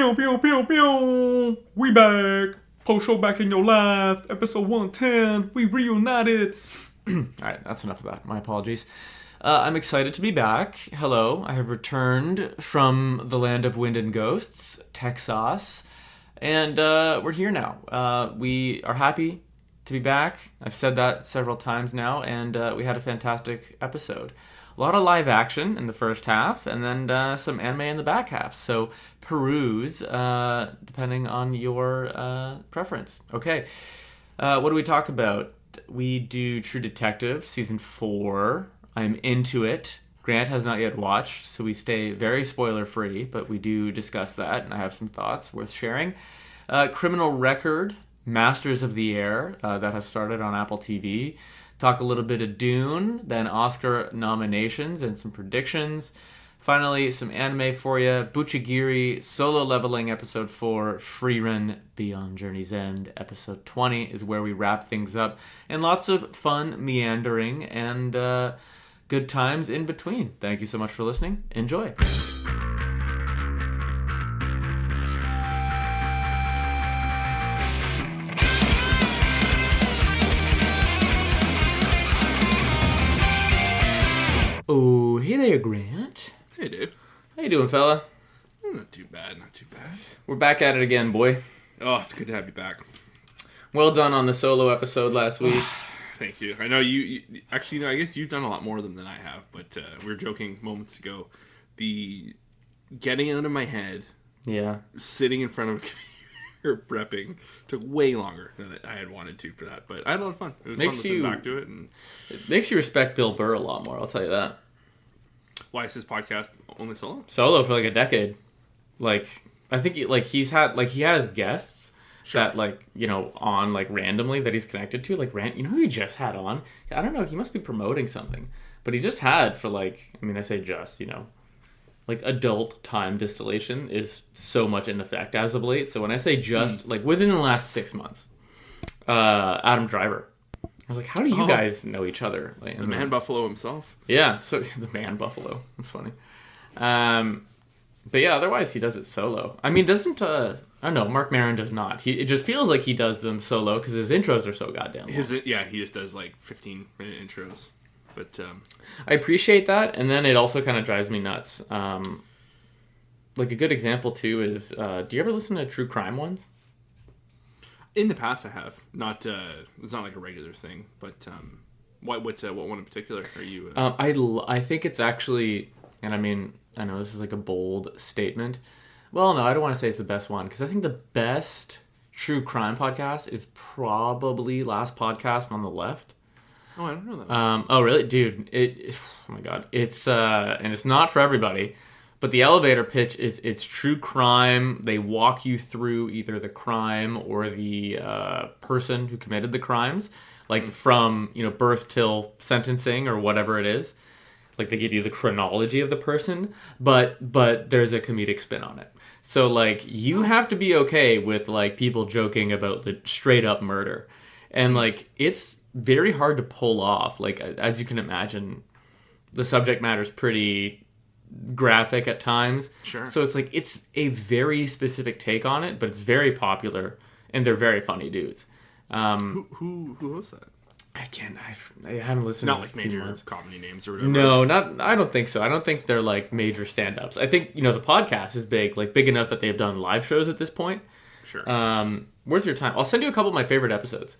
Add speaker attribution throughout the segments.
Speaker 1: Pew, pew, pew, pew. We back. Post show back in your life. Episode 110. We reunited. Alright, that's enough of that. My apologies. I'm excited to be back. Hello. I have returned from the land of wind and ghosts, Texas. And we're here now. We are happy to be back. I've said that several times now. And we had a fantastic episode. A lot of live action in the first half, and then some anime in the back half. So peruse, depending on your preference. Okay, what do we talk about? We do True Detective, Season 4. I'm into it. Grant has not yet watched, so we stay very spoiler-free, but we do discuss that, and I have some thoughts worth sharing. Criminal Record, Masters of the Air, that has started on Apple TV. Talk a little bit of Dune, then Oscar nominations and some predictions. Finally, some anime for you. Bucchigiri, Solo Leveling, Episode 4. Frieren Beyond Journey's End, Episode 20 is where we wrap things up. And lots of fun meandering and good times in between. Thank you so much for listening. Enjoy. Oh, hey there, Grant.
Speaker 2: Hey, Dave.
Speaker 1: How you doing, fella?
Speaker 2: Not too bad, not too bad.
Speaker 1: We're back at it again, boy.
Speaker 2: Oh, it's good to have you back.
Speaker 1: Well done on the solo episode last week.
Speaker 2: Thank you. I know you actually, I guess you've done a lot more than I have, but we were joking moments ago. The getting out of my head, sitting in front of a computer prepping took way longer than I had wanted to for that, but I had a lot of fun. It was fun listening back to it. And
Speaker 1: it makes you respect Bill Burr a lot more, I'll tell you that.
Speaker 2: Why is his podcast only solo?
Speaker 1: Solo for like a decade. Like, I think he has guests that on randomly that he's connected to. Like, you know who he just had on? I don't know, he must be promoting something. But he just had for I say just, adult time distillation is so much in effect as of late. So when I say just, within the last 6 months, Adam Driver. I was like, how do you guys know each other?
Speaker 2: The man buffalo himself.
Speaker 1: Yeah, so the man buffalo. That's funny. But yeah, otherwise he does it solo. I mean, doesn't I don't know? Mark Maron does not. It just feels like he does them solo because his intros are so goddamn long.
Speaker 2: He just does 15-minute intros. But
Speaker 1: I appreciate that, and then it also kind of drives me nuts. A good example too is, do you ever listen to true crime ones?
Speaker 2: In the past, I have. Not it's not like a regular thing, but what one in particular are you?
Speaker 1: I think it's actually, and I mean, I know this is like a bold statement. Well, no, I don't want to say it's the best one because I think the best true crime podcast is probably Last Podcast on the Left.
Speaker 2: Oh, I don't know that.
Speaker 1: Oh, really, dude? Oh my god, it's and it's not for everybody. But the elevator pitch is it's true crime. They walk you through either the crime or the person who committed the crimes, from birth till sentencing or whatever it is. Like they give you the chronology of the person, but there's a comedic spin on it. So you have to be okay with people joking about the straight up murder, and it's very hard to pull off. As you can imagine, the subject matter is pretty graphic at times.
Speaker 2: Sure.
Speaker 1: So it's a very specific take on it, but it's very popular, and they're very funny dudes.
Speaker 2: Who hosts that?
Speaker 1: I haven't listened.
Speaker 2: Not
Speaker 1: to
Speaker 2: like major comedy names or whatever.
Speaker 1: No, I don't think so. I don't think they're major stand-ups. I think the podcast is big enough that they've done live shows at this point.
Speaker 2: Sure.
Speaker 1: Worth your time. I'll send you a couple of my favorite episodes.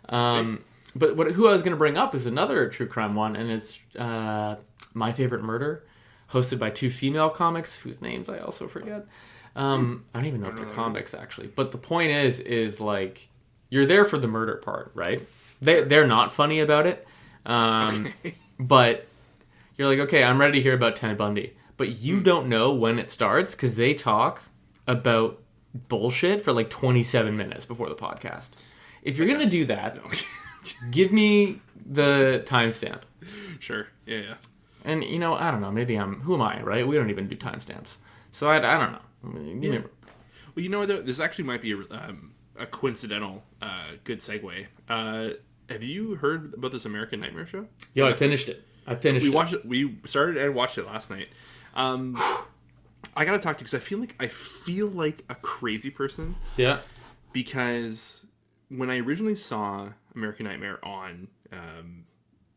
Speaker 1: But who I was going to bring up is another true crime one, and it's My Favorite Murder, hosted by two female comics whose names I also forget. I don't even know if they're comics, actually. But the point is you're there for the murder part, right? They're not funny about it. But you're okay, I'm ready to hear about Ted Bundy. But you don't know when it starts because they talk about bullshit for 27 minutes before the podcast. If you're going to do that, give me the timestamp.
Speaker 2: Sure. Yeah.
Speaker 1: And, I don't know. Maybe who am I, right? We don't even do timestamps. So I don't know.
Speaker 2: Well, this actually might be a coincidental good segue. Have you heard about this American Nightmare show?
Speaker 1: Yo, I finished it.
Speaker 2: We watched it. We started and watched it last night. I gotta talk to you because I feel like a crazy person.
Speaker 1: Yeah.
Speaker 2: Because when I originally saw American Nightmare on,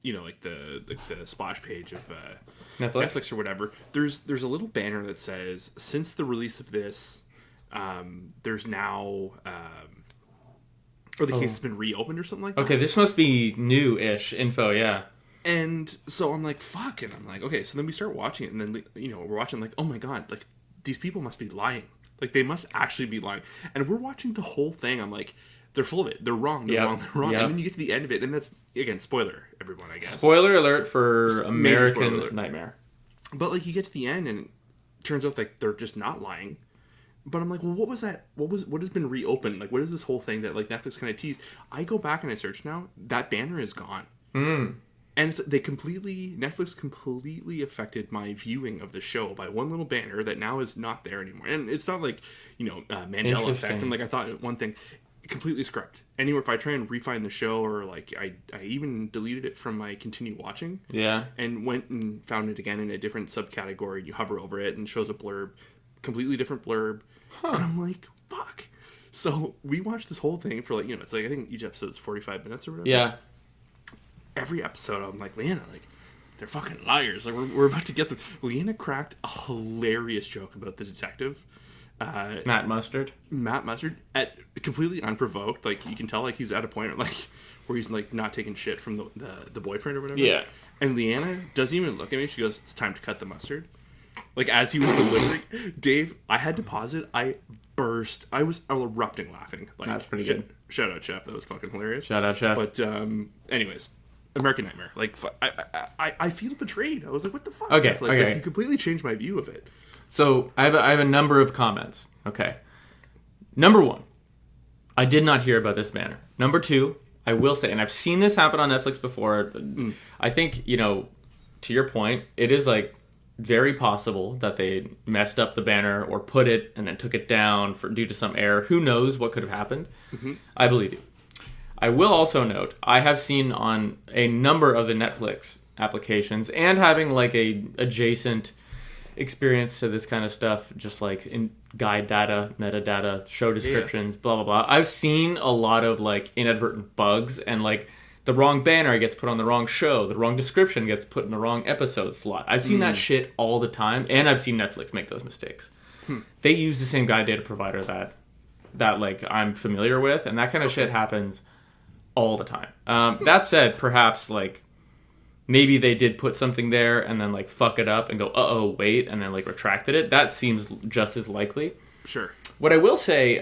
Speaker 2: like the splash page of Netflix or whatever, there's a little banner that says, since the release of this, there's now, or the case has been reopened or something like that.
Speaker 1: Okay, this must be new-ish info, yeah.
Speaker 2: And so I'm like, fuck. And I'm like, okay. So then we start watching it. And then, we're watching like, oh my God, like these people must be lying. Like they must actually be lying. And we're watching the whole thing. I'm like, they're full of it. They're wrong. They're wrong. They're wrong. Yep. And then you get to the end of it. And that's, again, spoiler, everyone, I guess.
Speaker 1: Spoiler alert for American Nightmare.
Speaker 2: But like you get to the end and it turns out like they're just not lying. But I'm like, well, what was that? What has been reopened? Like, what is this whole thing that like Netflix kind of teased? I go back and I search now. That banner is gone. And Netflix completely affected my viewing of the show by one little banner that now is not there anymore. And it's not like, Mandela effect. And like, I thought one thing, completely scrubbed. Anywhere, if I try and refine the show or like, I even deleted it from my continue watching.
Speaker 1: Yeah.
Speaker 2: And went and found it again in a different subcategory. You hover over it and it shows a blurb, completely different blurb. And I'm like, fuck. So we watched this whole thing for like, it's like, I think each episode is 45 minutes or whatever.
Speaker 1: Yeah.
Speaker 2: Every episode, I'm like, Leanna, like, they're fucking liars. Like, we're about to get them. Leanna cracked a hilarious joke about the detective.
Speaker 1: Matt Mustard,
Speaker 2: at completely unprovoked. Like, you can tell, like, he's at a point, like, where he's, like, not taking shit from the boyfriend or whatever.
Speaker 1: Yeah.
Speaker 2: And Leanna doesn't even look at me. She goes, it's time to cut the mustard. Like, as he was delivering, Dave, I had to pause it. I burst. I was erupting laughing. Like,
Speaker 1: that's pretty good.
Speaker 2: Shout out, Chef. That was fucking hilarious.
Speaker 1: Shout out, Chef.
Speaker 2: But, anyways. American Nightmare. Like, I feel betrayed. I was like, what the fuck?
Speaker 1: Okay,
Speaker 2: Netflix?
Speaker 1: okay.
Speaker 2: Like, you completely changed my view of it.
Speaker 1: So, I have a number of comments. Okay. Number one, I did not hear about this banner. Number two, I will say, and I've seen this happen on Netflix before. I think, to your point, it is, like, very possible that they messed up the banner or put it and then took it down due to some error. Who knows what could have happened? Mm-hmm. I believe you. I will also note, I have seen on a number of the Netflix applications and having like a adjacent experience to this kind of stuff, just like in guide data, metadata, show descriptions, blah, blah, blah. I've seen a lot of like inadvertent bugs and like the wrong banner gets put on the wrong show, the wrong description gets put in the wrong episode slot. I've seen that shit all the time, and I've seen Netflix make those mistakes. They use the same guide data provider that like I'm familiar with, and that kind of shit happens all the time. That said, perhaps like maybe they did put something there and then like fuck it up and go, uh-oh, wait, and then like retracted it. That seems just as likely.
Speaker 2: Sure.
Speaker 1: What I will say,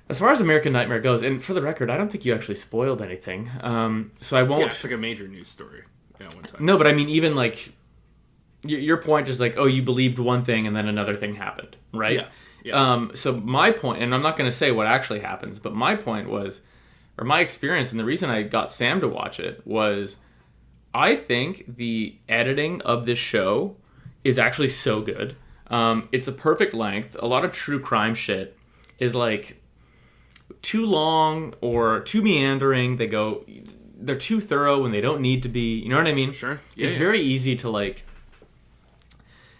Speaker 1: as far as American Nightmare goes, and for the record, I don't think you actually spoiled anything. So I won't.
Speaker 2: Yeah, it's like a major news story. Yeah, one time.
Speaker 1: No, but I mean, even like your point is like, oh, you believed one thing and then another thing happened, right?
Speaker 2: Yeah. Yeah.
Speaker 1: So my point, and I'm not going to say what actually happens, but my point was, or my experience, and the reason I got Sam to watch it was, I think the editing of this show is actually so good. It's a perfect length. A lot of true crime shit is like too long or too meandering. They're too thorough when they don't need to be. You know what I mean?
Speaker 2: Sure.
Speaker 1: Yeah, it's very easy to like.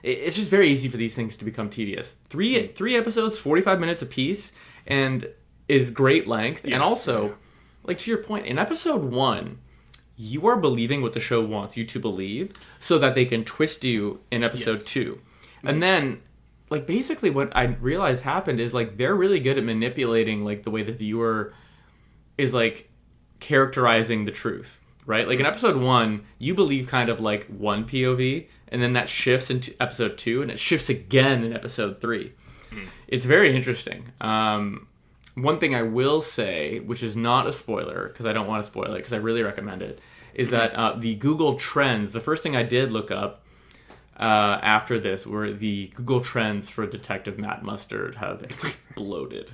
Speaker 1: It's just very easy for these things to become tedious. Three episodes, 45 minutes apiece, and is great length. Yeah. And also, like to your point, in episode 1, you are believing what the show wants you to believe so that they can twist you in episode 2. Mm-hmm. And then, like, basically what I realized happened is, like, they're really good at manipulating, like, the way the viewer is, like, characterizing the truth. Right? Like in episode 1, you believe kind of like one POV, and then that shifts into episode 2, and it shifts again in episode 3. It's very interesting. One thing I will say, which is not a spoiler, because I don't want to spoil it, because I really recommend it, is that the Google Trends, the first thing I did look up after this were the Google Trends for Detective Matt Mustard have exploded.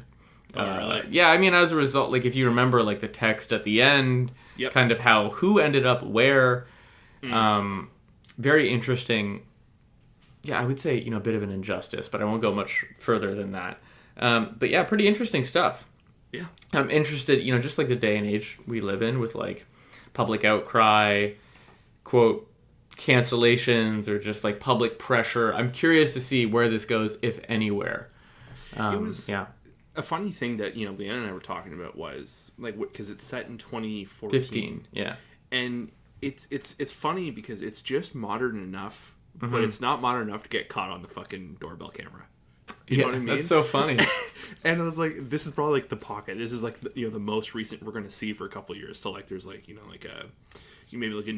Speaker 2: Really?
Speaker 1: Yeah, I mean, as a result, like if you remember, like the text at the end, kind of who ended up where, very interesting. Yeah, I would say a bit of an injustice, but I won't go much further than that. But yeah, pretty interesting stuff.
Speaker 2: Yeah,
Speaker 1: I'm interested. Just like the day and age we live in, with like public outcry, quote cancellations or just like public pressure. I'm curious to see where this goes, if anywhere.
Speaker 2: It was a funny thing that, Leanna and I were talking about was like, because it's set in 2014.
Speaker 1: 15, yeah.
Speaker 2: And it's funny because it's just modern enough, but it's not modern enough to get caught on the fucking doorbell camera. You know what I mean?
Speaker 1: That's so funny.
Speaker 2: And I was like, this is probably like the pocket. This is like the most recent we're going to see for a couple of years. So like, there's like maybe like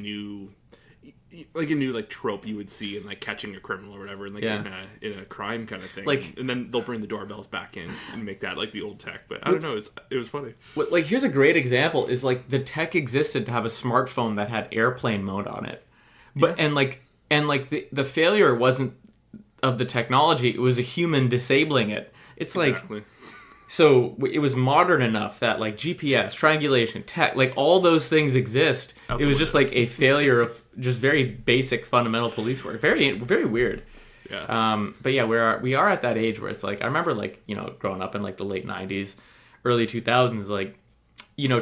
Speaker 2: a new like trope you would see in like catching a criminal or whatever, and like in a crime kind of thing. Like, and then they'll bring the doorbells back in and make that like the old tech. But I don't know. It was funny.
Speaker 1: Like, here's a great example: is like the tech existed to have a smartphone that had airplane mode on it, but and the failure wasn't of the technology; it was a human disabling it. It's exactly. Like. So it was modern enough that like GPS, triangulation, tech, like all those things exist. It was just like a failure of just very basic fundamental police work. Very, very weird. Yeah. But yeah, we are at that age where it's like, I remember like, growing up in like the late 90s, early 2000s, like,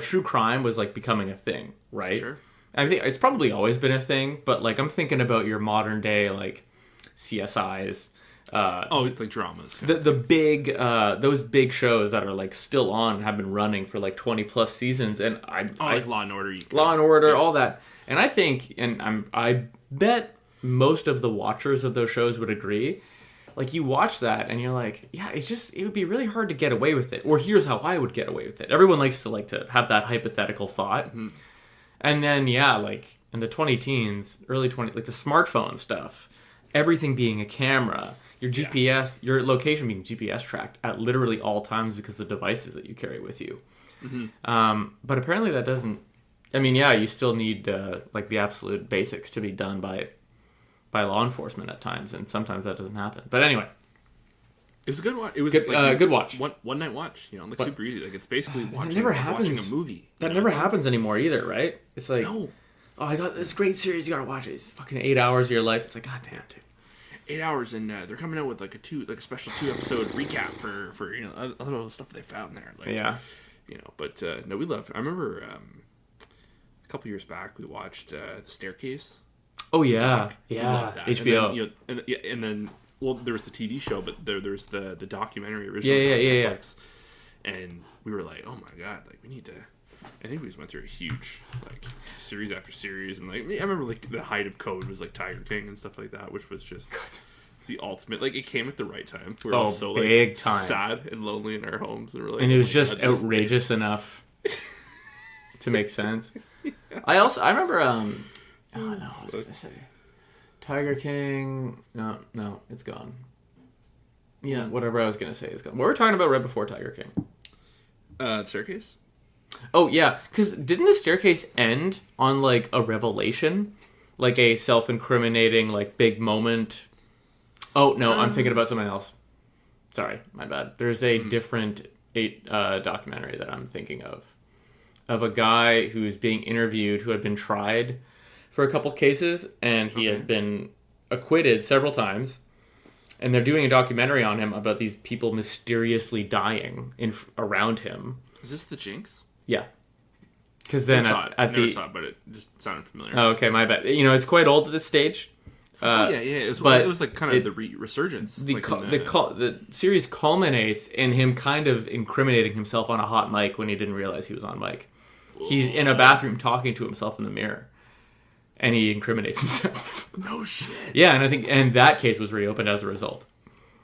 Speaker 1: true crime was like becoming a thing, right? Sure. I think it's probably always been a thing, but like I'm thinking about your modern day like CSIs.
Speaker 2: Like dramas.
Speaker 1: The big those big shows that are like still on have been running for like 20 plus seasons, and
Speaker 2: like Law and Order,
Speaker 1: all that. And I think, and I bet most of the watchers of those shows would agree. Like you watch that and you're like, yeah, it would be really hard to get away with it. Or here's how I would get away with it. Everyone likes to have that hypothetical thought. Mm-hmm. And then like in the 20-teens, early 20, like the smartphone stuff, everything being a camera. Your GPS, your location being GPS tracked at literally all times because of the devices that you carry with you. Mm-hmm. But apparently that doesn't... I mean, you still need like the absolute basics to be done by law enforcement at times, and sometimes that doesn't happen. But anyway.
Speaker 2: It's a good watch. It was
Speaker 1: good,
Speaker 2: like
Speaker 1: good watch.
Speaker 2: One night watch, like super easy. Like it's basically watching a movie.
Speaker 1: That never happens anymore either, right? It's like, oh, I got this great series you gotta watch it. It's fucking 8 hours of your life. It's like, god damn, dude.
Speaker 2: 8 hours, and they're coming out with like a special 2-episode recap for other stuff they found there. Like, But no, we love. I remember a couple years back we watched The Staircase.
Speaker 1: Oh yeah, yeah, HBO.
Speaker 2: And then there was the TV show, but there's the documentary originally.
Speaker 1: Yeah.
Speaker 2: And we were like, oh my god, like we need to. I think we just went through a huge like series after series, and like I remember like the height of Code was like Tiger King and stuff like that, which was just the ultimate. Like it came at the right time. We were all so like sad and lonely in our homes, and and
Speaker 1: it was just outrageous enough to make sense. Yeah. I remember I was gonna say Tiger King. No, it's gone. Yeah, whatever I was gonna say is gone. What were we talking about right before Tiger King?
Speaker 2: The Staircase.
Speaker 1: Oh, yeah, because didn't The Staircase end on, like, a revelation? Like a self-incriminating, like, big moment? Oh, no, I'm thinking about something else. Sorry, my bad. There's a different documentary that I'm thinking of a guy who's being interviewed who had been tried for a couple cases, and he had been acquitted several times. And they're doing a documentary on him about these people mysteriously dying around him.
Speaker 2: Is this The Jinx?
Speaker 1: Yeah. Because then
Speaker 2: I never saw it, but it just sounded familiar.
Speaker 1: Oh, okay, my bad. It's quite old at this stage.
Speaker 2: It was like kind of the resurgence.
Speaker 1: The series culminates in him kind of incriminating himself on a hot mic when he didn't realize he was on mic. Whoa. He's in a bathroom talking to himself in the mirror, and he incriminates himself.
Speaker 2: No shit.
Speaker 1: Yeah, and I think that case was reopened as a result.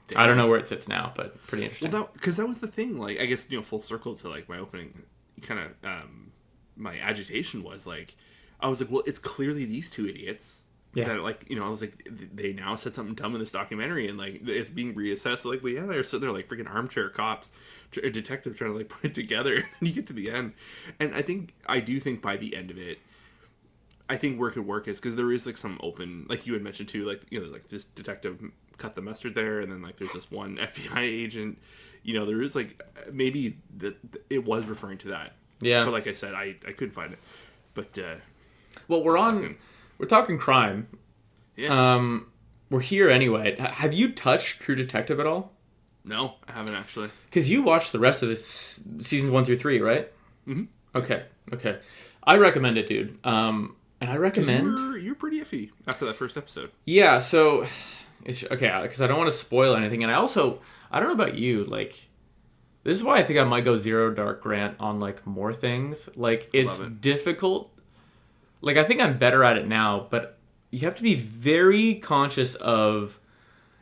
Speaker 1: Damn. I don't know where it sits now, but pretty interesting.
Speaker 2: Well, because that was the thing. Like, I guess full circle to like my opening, kind of my agitation was like, I was like, well, it's clearly these two idiots. Yeah. That like I was like, they now said something dumb in this documentary, and like it's being reassessed. Like, well, they're sitting there like freaking armchair cops, a detective trying to like put it together, and then you get to the end, and I do think by the end of it, I think where it could work is because there is like some open, like you had mentioned too, like there's like this detective cut the mustard there, and then like there's this one FBI agent, there is like maybe that it was referring to that.
Speaker 1: Yeah.
Speaker 2: But like I said, I couldn't find it. But
Speaker 1: well, we're talking crime. Yeah. We're here anyway. Have you touched True Detective at all?
Speaker 2: No, I haven't actually.
Speaker 1: Because you watched the rest of seasons 1 through 3, right?
Speaker 2: Mm-hmm.
Speaker 1: Okay. I recommend it, dude. And I recommend...
Speaker 2: You're pretty iffy after that first episode.
Speaker 1: Yeah, so... It's okay, because I don't want to spoil anything. And I don't know about you, like... This is why I think I might go Zero Dark Grant on, like, more things. Like, it's difficult. Like, I think I'm better at it now, but you have to be very conscious of...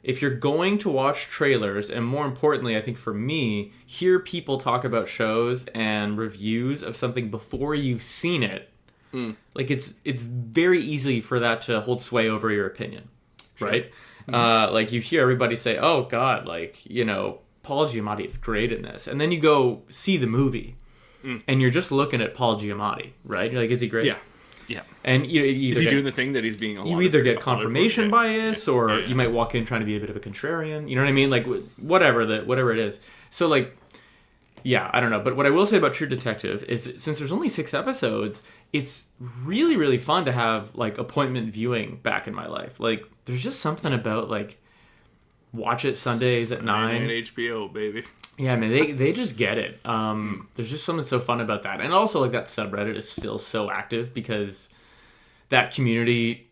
Speaker 1: If you're going to watch trailers, and more importantly, I think for me, hear people talk about shows and reviews of something before you've seen it, like it's very easy for that to hold sway over your opinion, right? Mm-hmm. Like you hear everybody say, "Oh God, like Paul Giamatti is great in this," and then you go see the movie, and you're just looking at Paul Giamatti, right? You're like, "Is he great?"
Speaker 2: Yeah. Yeah,
Speaker 1: and is
Speaker 2: he doing the thing that he's being?
Speaker 1: You either get confirmation bias, or you might walk in trying to be a bit of a contrarian. You know what I mean? Like whatever it is. So like, yeah, I don't know. But what I will say about True Detective is that since there's only 6 episodes, it's really really fun to have like appointment viewing back in my life. Like there's just something about like watch it Sundays at 9.
Speaker 2: HBO baby.
Speaker 1: Yeah, man, they just get it. There's just something so fun about that. And also, like, that subreddit is still so active because that community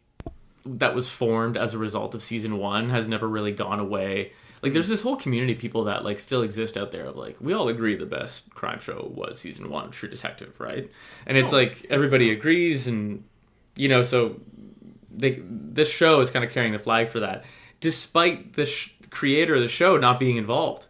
Speaker 1: that was formed as a result of season 1 has never really gone away. Like, there's this whole community of people that, like, still exist out there of, like, we all agree the best crime show was season 1 of True Detective, right? And it's like, everybody agrees and, so this show is kind of carrying the flag for that, despite the creator of the show not being involved.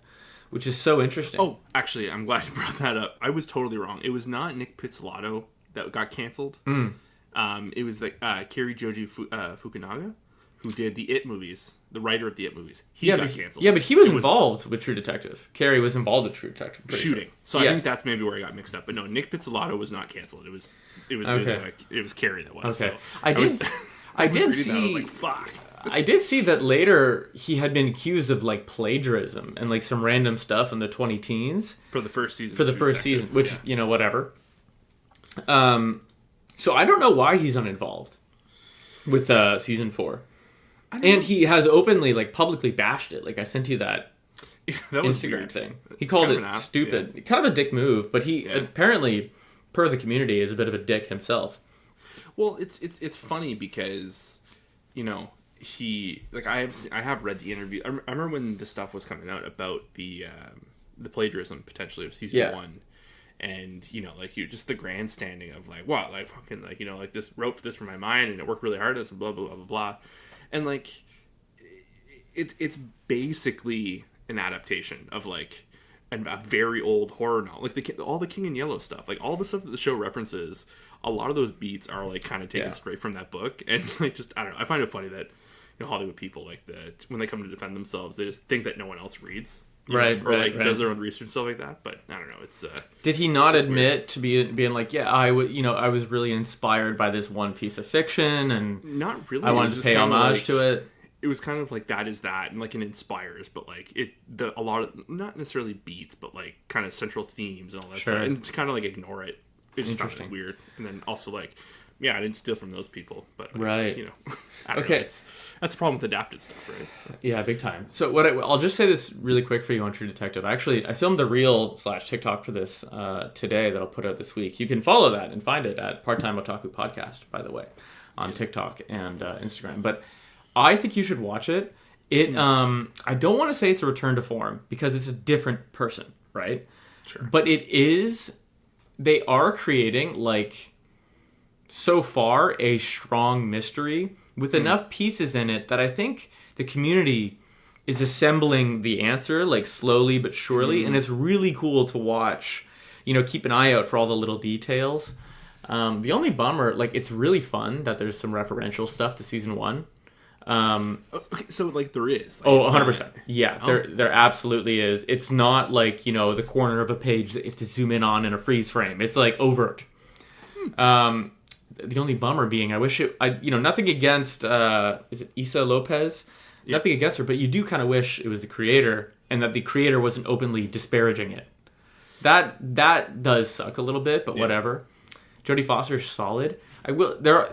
Speaker 1: Which is so interesting.
Speaker 2: Oh, actually, I'm glad you brought that up. I was totally wrong. It was not Nick Pizzolatto that got canceled. It was Kari Joji Fukunaga, who did the It movies, the writer of the It movies. He got canceled.
Speaker 1: Yeah, but he was involved with True Detective. Carrie was involved with True Detective.
Speaker 2: Shooting. So I think that's maybe where I got mixed up. But no, Nick Pizzolatto was not canceled. It was Carrie that was.
Speaker 1: Okay.
Speaker 2: So
Speaker 1: I did see.
Speaker 2: That, I was like, fuck.
Speaker 1: I did see that later he had been accused of like plagiarism and like some random stuff in the 20-teens.
Speaker 2: For the first season.
Speaker 1: Which, whatever. So I don't know why he's uninvolved with season 4. And he has openly, like, publicly bashed it. Like, I sent you that Instagram thing. He called it stupid. Yeah. Kind of a dick move, but he apparently, per the community, is a bit of a dick himself.
Speaker 2: Well, it's funny because, he, like, I have read the interview. I remember when the stuff was coming out about the plagiarism potentially of season 1. And, like, just the grandstanding of, like, what, like, fucking, like, like, this wrote this from my mind and it worked really hard at this and blah, blah, blah, blah, blah. And, like, it's basically an adaptation of, like, a very old horror novel. Like, all the King in Yellow stuff. Like, all the stuff that the show references, a lot of those beats are, like, kind of taken straight from that book. And, like, just, I don't know. I find it funny that, Hollywood people, like, when they come to defend themselves, they just think that no one else reads. Right. Does their own research and stuff like that. But I don't know. It's
Speaker 1: did he not admit weird. To being like, yeah, I was really inspired by this one piece of fiction, and
Speaker 2: not really.
Speaker 1: I wanted to pay homage to it.
Speaker 2: It was kind of like that is that, and like it inspires, but like a lot of not necessarily beats, but like kind of central themes and all that stuff, and to kind of like ignore it. It's just kind of weird, and then also like. Yeah, I didn't steal from those people, but
Speaker 1: right,
Speaker 2: okay, that's the problem with adapted stuff, right?
Speaker 1: Yeah, big time. So I'll just say this really quick for you on True Detective. I filmed the reel/TikTok for this today that I'll put out this week. You can follow that and find it at Part Time Otaku Podcast, by the way, on TikTok and Instagram. But I think you should watch it. I don't want to say it's a return to form because it's a different person, right?
Speaker 2: Sure.
Speaker 1: But it is. They are creating like. So far, a strong mystery with enough pieces in it that I think the community is assembling the answer, like slowly but surely, and it's really cool to watch. Keep an eye out for all the little details. The only bummer, like, it's really fun that there's some referential stuff to season 1.
Speaker 2: Okay, so like there is.
Speaker 1: Like, 100%. Yeah, there absolutely is. It's not like the corner of a page that you have to zoom in on in a freeze frame. It's like overt. The only bummer being, I wish nothing against, is it Issa Lopez? Yeah. Nothing against her, but you do kind of wish it was the creator, and that the creator wasn't openly disparaging it. That does suck a little bit, but whatever. Jodie Foster's solid. There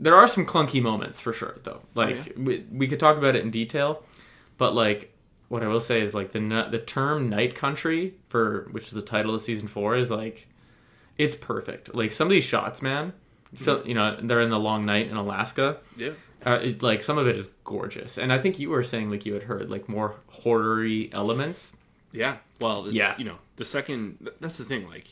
Speaker 1: are some clunky moments for sure, though. Like we could talk about it in detail, but like what I will say is like the term Night Country which is the title of season 4 is like it's perfect. Like some of these shots, man. they're in the long night in Alaska.
Speaker 2: Yeah.
Speaker 1: Like some of it is gorgeous, and I think you were saying like you had heard like more horror-y elements.
Speaker 2: Yeah. Well, the second, that's the thing, like,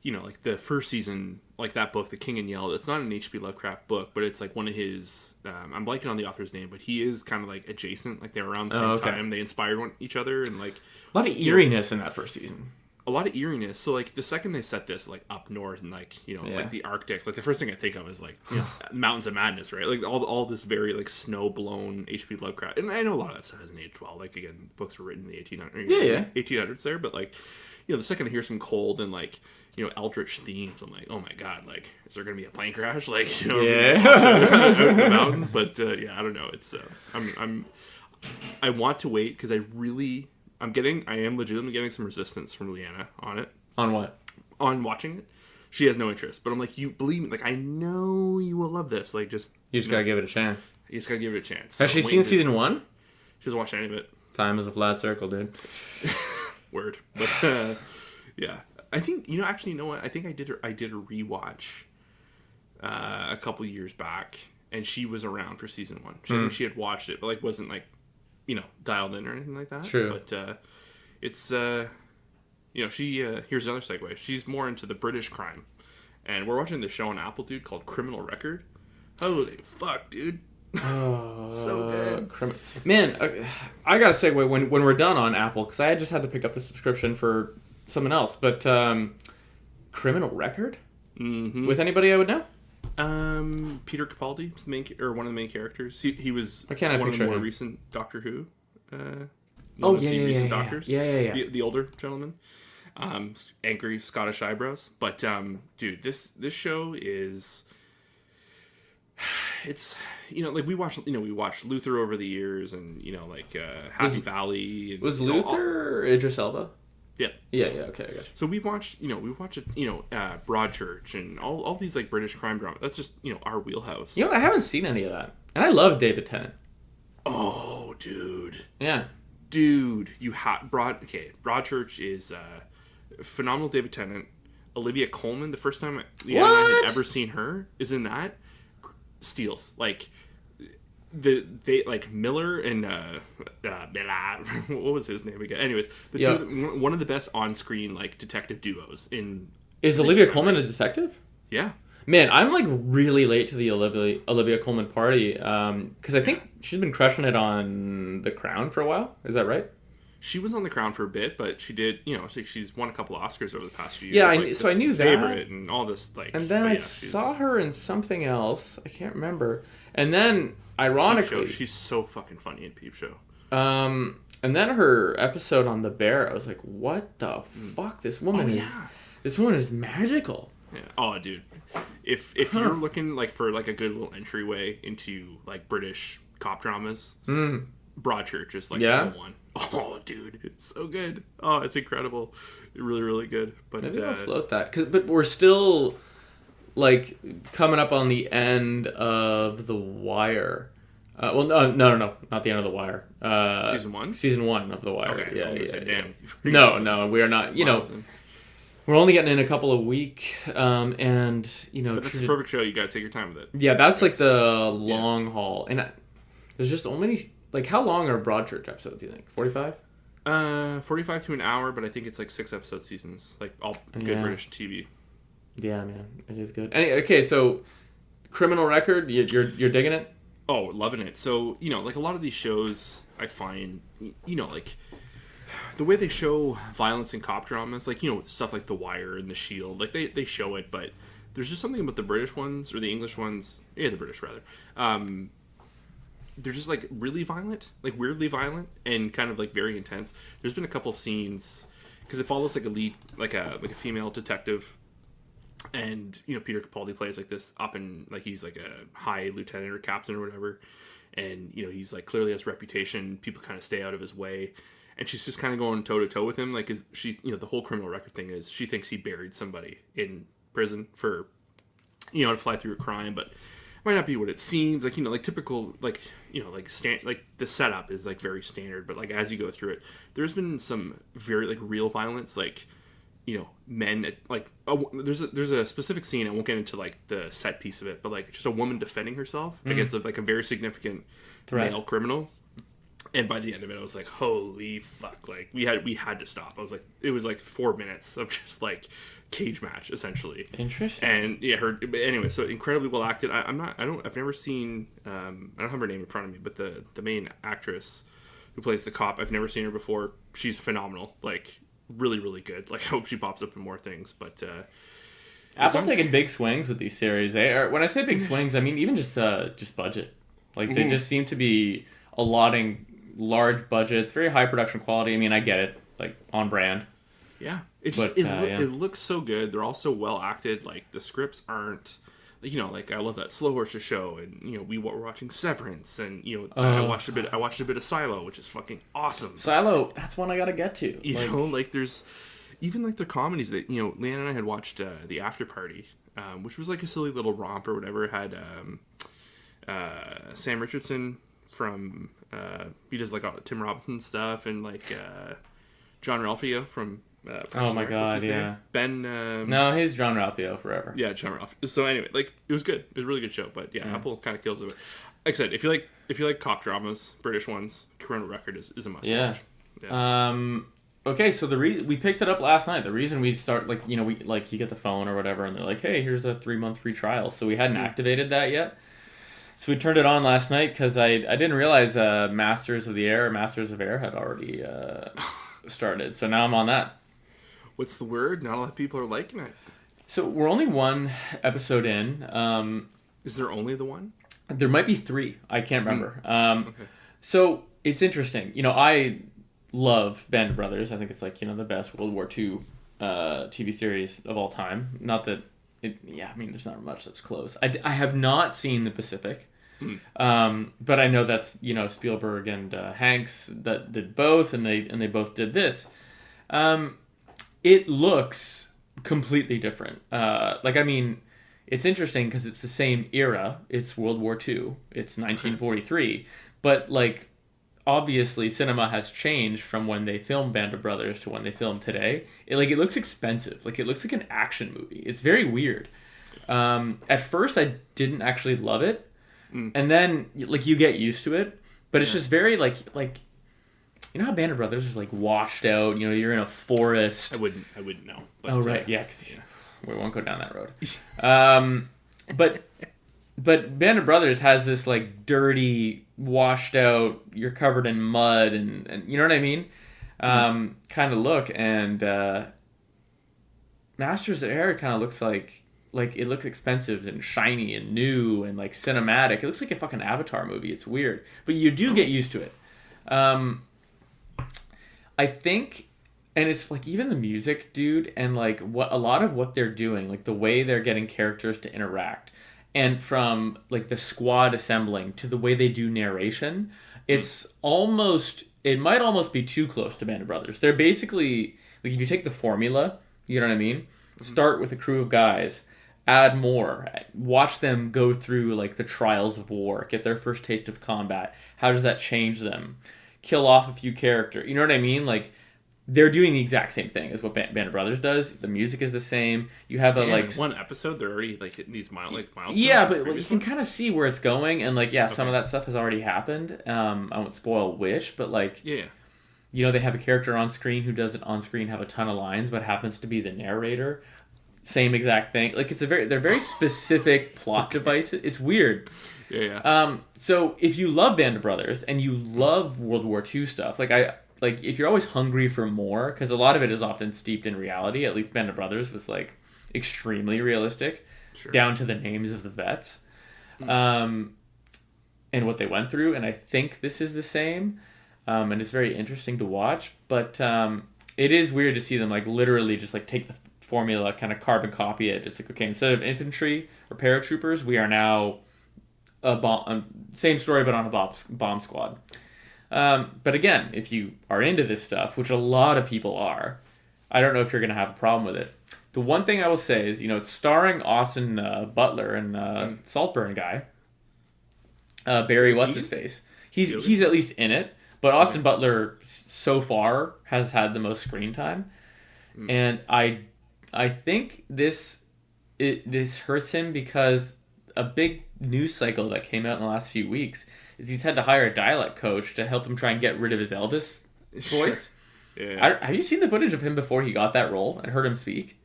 Speaker 2: like the first season, like that book, The King and Yell, it's not an H.P. Lovecraft book, but it's like one of his, I'm blanking on the author's name, but he is kind of like adjacent, like they're around the same time, they inspired each other, and like...
Speaker 1: A lot of eeriness in that first season.
Speaker 2: A lot of eeriness. So like the second they set this like up north and like, like the Arctic, like the first thing I think of is like, Mountains of Madness, right? Like all this very like snow-blown H.P. Lovecraft. And I know a lot of that stuff hasn't aged well. Like again, books were written in the 1800s there, but like, the second I hear some cold and like, eldritch themes, I'm like, oh my god, like, is there gonna be a plane crash? Like, out the mountain? But I don't know. It's I want to wait because I am legitimately getting some resistance from Leanna on it.
Speaker 1: On what?
Speaker 2: On watching it. She has no interest, but I'm like, you believe me, like, I know you will love this. Like,
Speaker 1: you just gotta give it a chance.
Speaker 2: You just gotta give it a chance.
Speaker 1: Has she seen season 1?
Speaker 2: She hasn't watched any of it.
Speaker 1: Time is a flat circle, dude.
Speaker 2: Word. But yeah, I think actually, you know what? I think I did a rewatch a couple years back, and she was around for season 1. I think she had watched it, but like wasn't like dialed in or anything like that.
Speaker 1: True.
Speaker 2: But it's she here's another segue. She's more into the British crime, and we're watching this show on Apple, dude, called Criminal Record. Holy fuck, dude.
Speaker 1: Oh,
Speaker 2: so good.
Speaker 1: Man, I gotta segue when we're done on Apple, because I just had to pick up the subscription for someone else, but Criminal Record?
Speaker 2: Mm-hmm.
Speaker 1: With anybody I would know?
Speaker 2: Peter Capaldi is one of the main characters. He was
Speaker 1: one of the more
Speaker 2: recent Doctor Who.
Speaker 1: Recent
Speaker 2: Doctors.
Speaker 1: Yeah.
Speaker 2: The older gentleman. Angry Scottish eyebrows. But dude, this show is. It's like we watched Luther over the years, and Happy Valley. And,
Speaker 1: was Luther Idris Elba?
Speaker 2: Yeah.
Speaker 1: Okay, I got you.
Speaker 2: So we've watched Broadchurch and all these like British crime drama. That's just our wheelhouse.
Speaker 1: I haven't seen any of that, and I love David Tennant.
Speaker 2: Oh, dude.
Speaker 1: Yeah,
Speaker 2: dude, Broadchurch is phenomenal. David Tennant, Olivia Colman. The first time I had ever seen her is in that. Steals like. They like Miller and what was his name again? Anyways, one of the best on-screen like detective duos in.
Speaker 1: Is Olivia Colman a detective?
Speaker 2: Yeah.
Speaker 1: Man, I'm like really late to the Olivia Colman party because I think she's been crushing it on The Crown for a while. Is that right?
Speaker 2: She was on The Crown for a bit, but she did, she's won a couple of Oscars over the past few years.
Speaker 1: Yeah, so I knew that.
Speaker 2: Favorite and all this like.
Speaker 1: And then I saw her in something else. I can't remember. And then. Ironically,
Speaker 2: she's so fucking funny in Peep Show.
Speaker 1: And then her episode on The Bear, I was like, "What the fuck? This woman is magical."
Speaker 2: Yeah. Oh, dude. If you're looking like for like a good little entryway into like British cop dramas, Broadchurch is like the one. Oh, dude, it's so good. Oh, it's incredible. Really, really good. But
Speaker 1: maybe I'll float that. But we're still. Like coming up on the end of The Wire. No, not the end of The Wire. Season 1 of The Wire.
Speaker 2: Okay,
Speaker 1: yeah.
Speaker 2: Damn.
Speaker 1: No, we are not. We're only getting in a couple of weeks, and
Speaker 2: But that's the perfect show. You got to take your time with it.
Speaker 1: Yeah, that's like the long haul, and there's just only like how long are Broadchurch episodes? Do you think 45?
Speaker 2: 45 to an hour, but I think it's like 6 episode seasons, like all good British TV.
Speaker 1: Yeah, man, it is good. Okay, so Criminal Record, you're digging it?
Speaker 2: Oh, loving it. So, like a lot of these shows, I find, like the way they show violence in cop dramas, like, stuff like The Wire and The Shield, like they show it, but there's just something about the British ones, or the English ones, the British rather, they're just like really violent, like weirdly violent, and kind of like very intense. There's been a couple scenes, because it follows like a lead, like a female detective. And Peter Capaldi plays like this up in like he's like a high lieutenant or captain or whatever, and he's like clearly has reputation. People kind of stay out of his way, and she's just kind of going toe to toe with him. Like, the whole Criminal Record thing is she thinks he buried somebody in prison for to fly through a crime, but it might not be what it seems. Like like typical like like the setup is like very standard, but like as you go through it, there's been some very like real violence like. men like there's a specific scene. I won't get into like the set piece of it, but like just a woman defending herself against like a very significant male criminal. And by the end of it, I was like, holy fuck. Like, we had to stop. I was like, it was like 4 minutes of just like cage match, essentially.
Speaker 1: Interesting.
Speaker 2: And yeah, anyway, so incredibly well acted. I've never seen, I don't have her name in front of me, but the main actress who plays the cop, I've never seen her before. She's phenomenal. Like, really, really good. Like, I hope she pops up in more things, but,
Speaker 1: Apple taking big swings with these series. When I say big swings, I mean even just budget. Like, they just seem to be allotting large budgets, very high production quality. I mean, I get it, like on brand.
Speaker 2: Yeah, it looks so good. They're all so well acted. Like the scripts aren't, like I love that Slow Horses show, and we were watching Severance, and I watched a bit of Silo, which is fucking awesome.
Speaker 1: Silo, that's one I gotta get to.
Speaker 2: Like there's even like the comedies that Leanne and I had watched the After Party, which was like a silly little romp or whatever. It had Sam Richardson from he does like all the Tim Robinson stuff, and like John Ralphio from
Speaker 1: oh my god, yeah.
Speaker 2: Ben
Speaker 1: no, he's John Ralphio forever.
Speaker 2: Yeah, John Ralphio. So anyway, like it was good. It was a really good show, but yeah. Apple kind of kills it. Like I said, if you like cop dramas, British ones, Criminal Record is a must watch.
Speaker 1: Yeah. Okay, so we picked it up last night. The reason we start we you get the phone or whatever, and they're like, hey, here's a 3-month free trial. So we hadn't activated that yet. So we turned it on last night because I didn't realize Masters of Air had already started. So now I'm on that.
Speaker 2: What's the word? Not a lot of people are liking it.
Speaker 1: So we're only one episode in.
Speaker 2: Is there only the one?
Speaker 1: There might be 3. I can't remember.
Speaker 2: Okay.
Speaker 1: So it's interesting. I love Band of Brothers. I think it's like the best World War II TV series of all time. Not that. There's not much that's close. I have not seen The Pacific, but I know that's Spielberg and Hanks that did both, and they both did this. It looks completely different. It's interesting because it's the same era. It's World War II. It's 1943, but obviously cinema has changed from when they filmed Band of Brothers to when they film today. It looks expensive. It looks like an action movie. It's very weird. At first I didn't actually love it. And then you get used to it, but it's just very how Band of Brothers is washed out, you're in a forest.
Speaker 2: I wouldn't know. But,
Speaker 1: oh right, yeah, we won't go down that road. But Band of Brothers has this dirty, washed out, you're covered in mud and you know what I mean? Kind of look. And Masters of Air kind of looks like it looks expensive and shiny and new and cinematic. It looks like a fucking Avatar movie. It's weird. But you do get used to it. I think, and it's even the music, dude, and what a lot of what they're doing, the way they're getting characters to interact. And from the squad assembling to the way they do narration, it might almost be too close to Band of Brothers. They're basically if you take the formula, you know what I mean? Start with a crew of guys, add more, watch them go through the trials of war, get their first taste of combat. How does that change them? Kill off a few characters. You know what I mean? They're doing the exact same thing as what Band of Brothers does. The music is the same. You have
Speaker 2: one episode. They're already hitting these milestones.
Speaker 1: Yeah, but you can kind of see where it's going, and some of that stuff has already happened. I won't spoil which, but they have a character on screen who doesn't on screen have a ton of lines, but happens to be the narrator. Same exact thing. They're very specific plot devices. It's weird.
Speaker 2: Yeah.
Speaker 1: So if you love Band of Brothers and you love World War II stuff, if you're always hungry for more, because a lot of it is often steeped in reality, at least Band of Brothers was extremely realistic, down to the names of the vets, and what they went through. And I think this is the same, and it's very interesting to watch. But it is weird to see them literally just take the formula, kind of carbon copy it. It's okay, instead of infantry or paratroopers, we are now a bomb. Same story, but on a bomb squad. But again, if you are into this stuff, which a lot of people are, I don't know if you're going to have a problem with it. The one thing I will say is, it's starring Austin Butler and Saltburn guy. Barry, what's his face? He's at least in it, but Austin Butler so far has had the most screen time. And I think this hurts him because a big news cycle that came out in the last few weeks is he's had to hire a dialect coach to help him try and get rid of his Elvis voice.
Speaker 2: Sure. Yeah.
Speaker 1: Have you seen the footage of him before he got that role and heard him speak?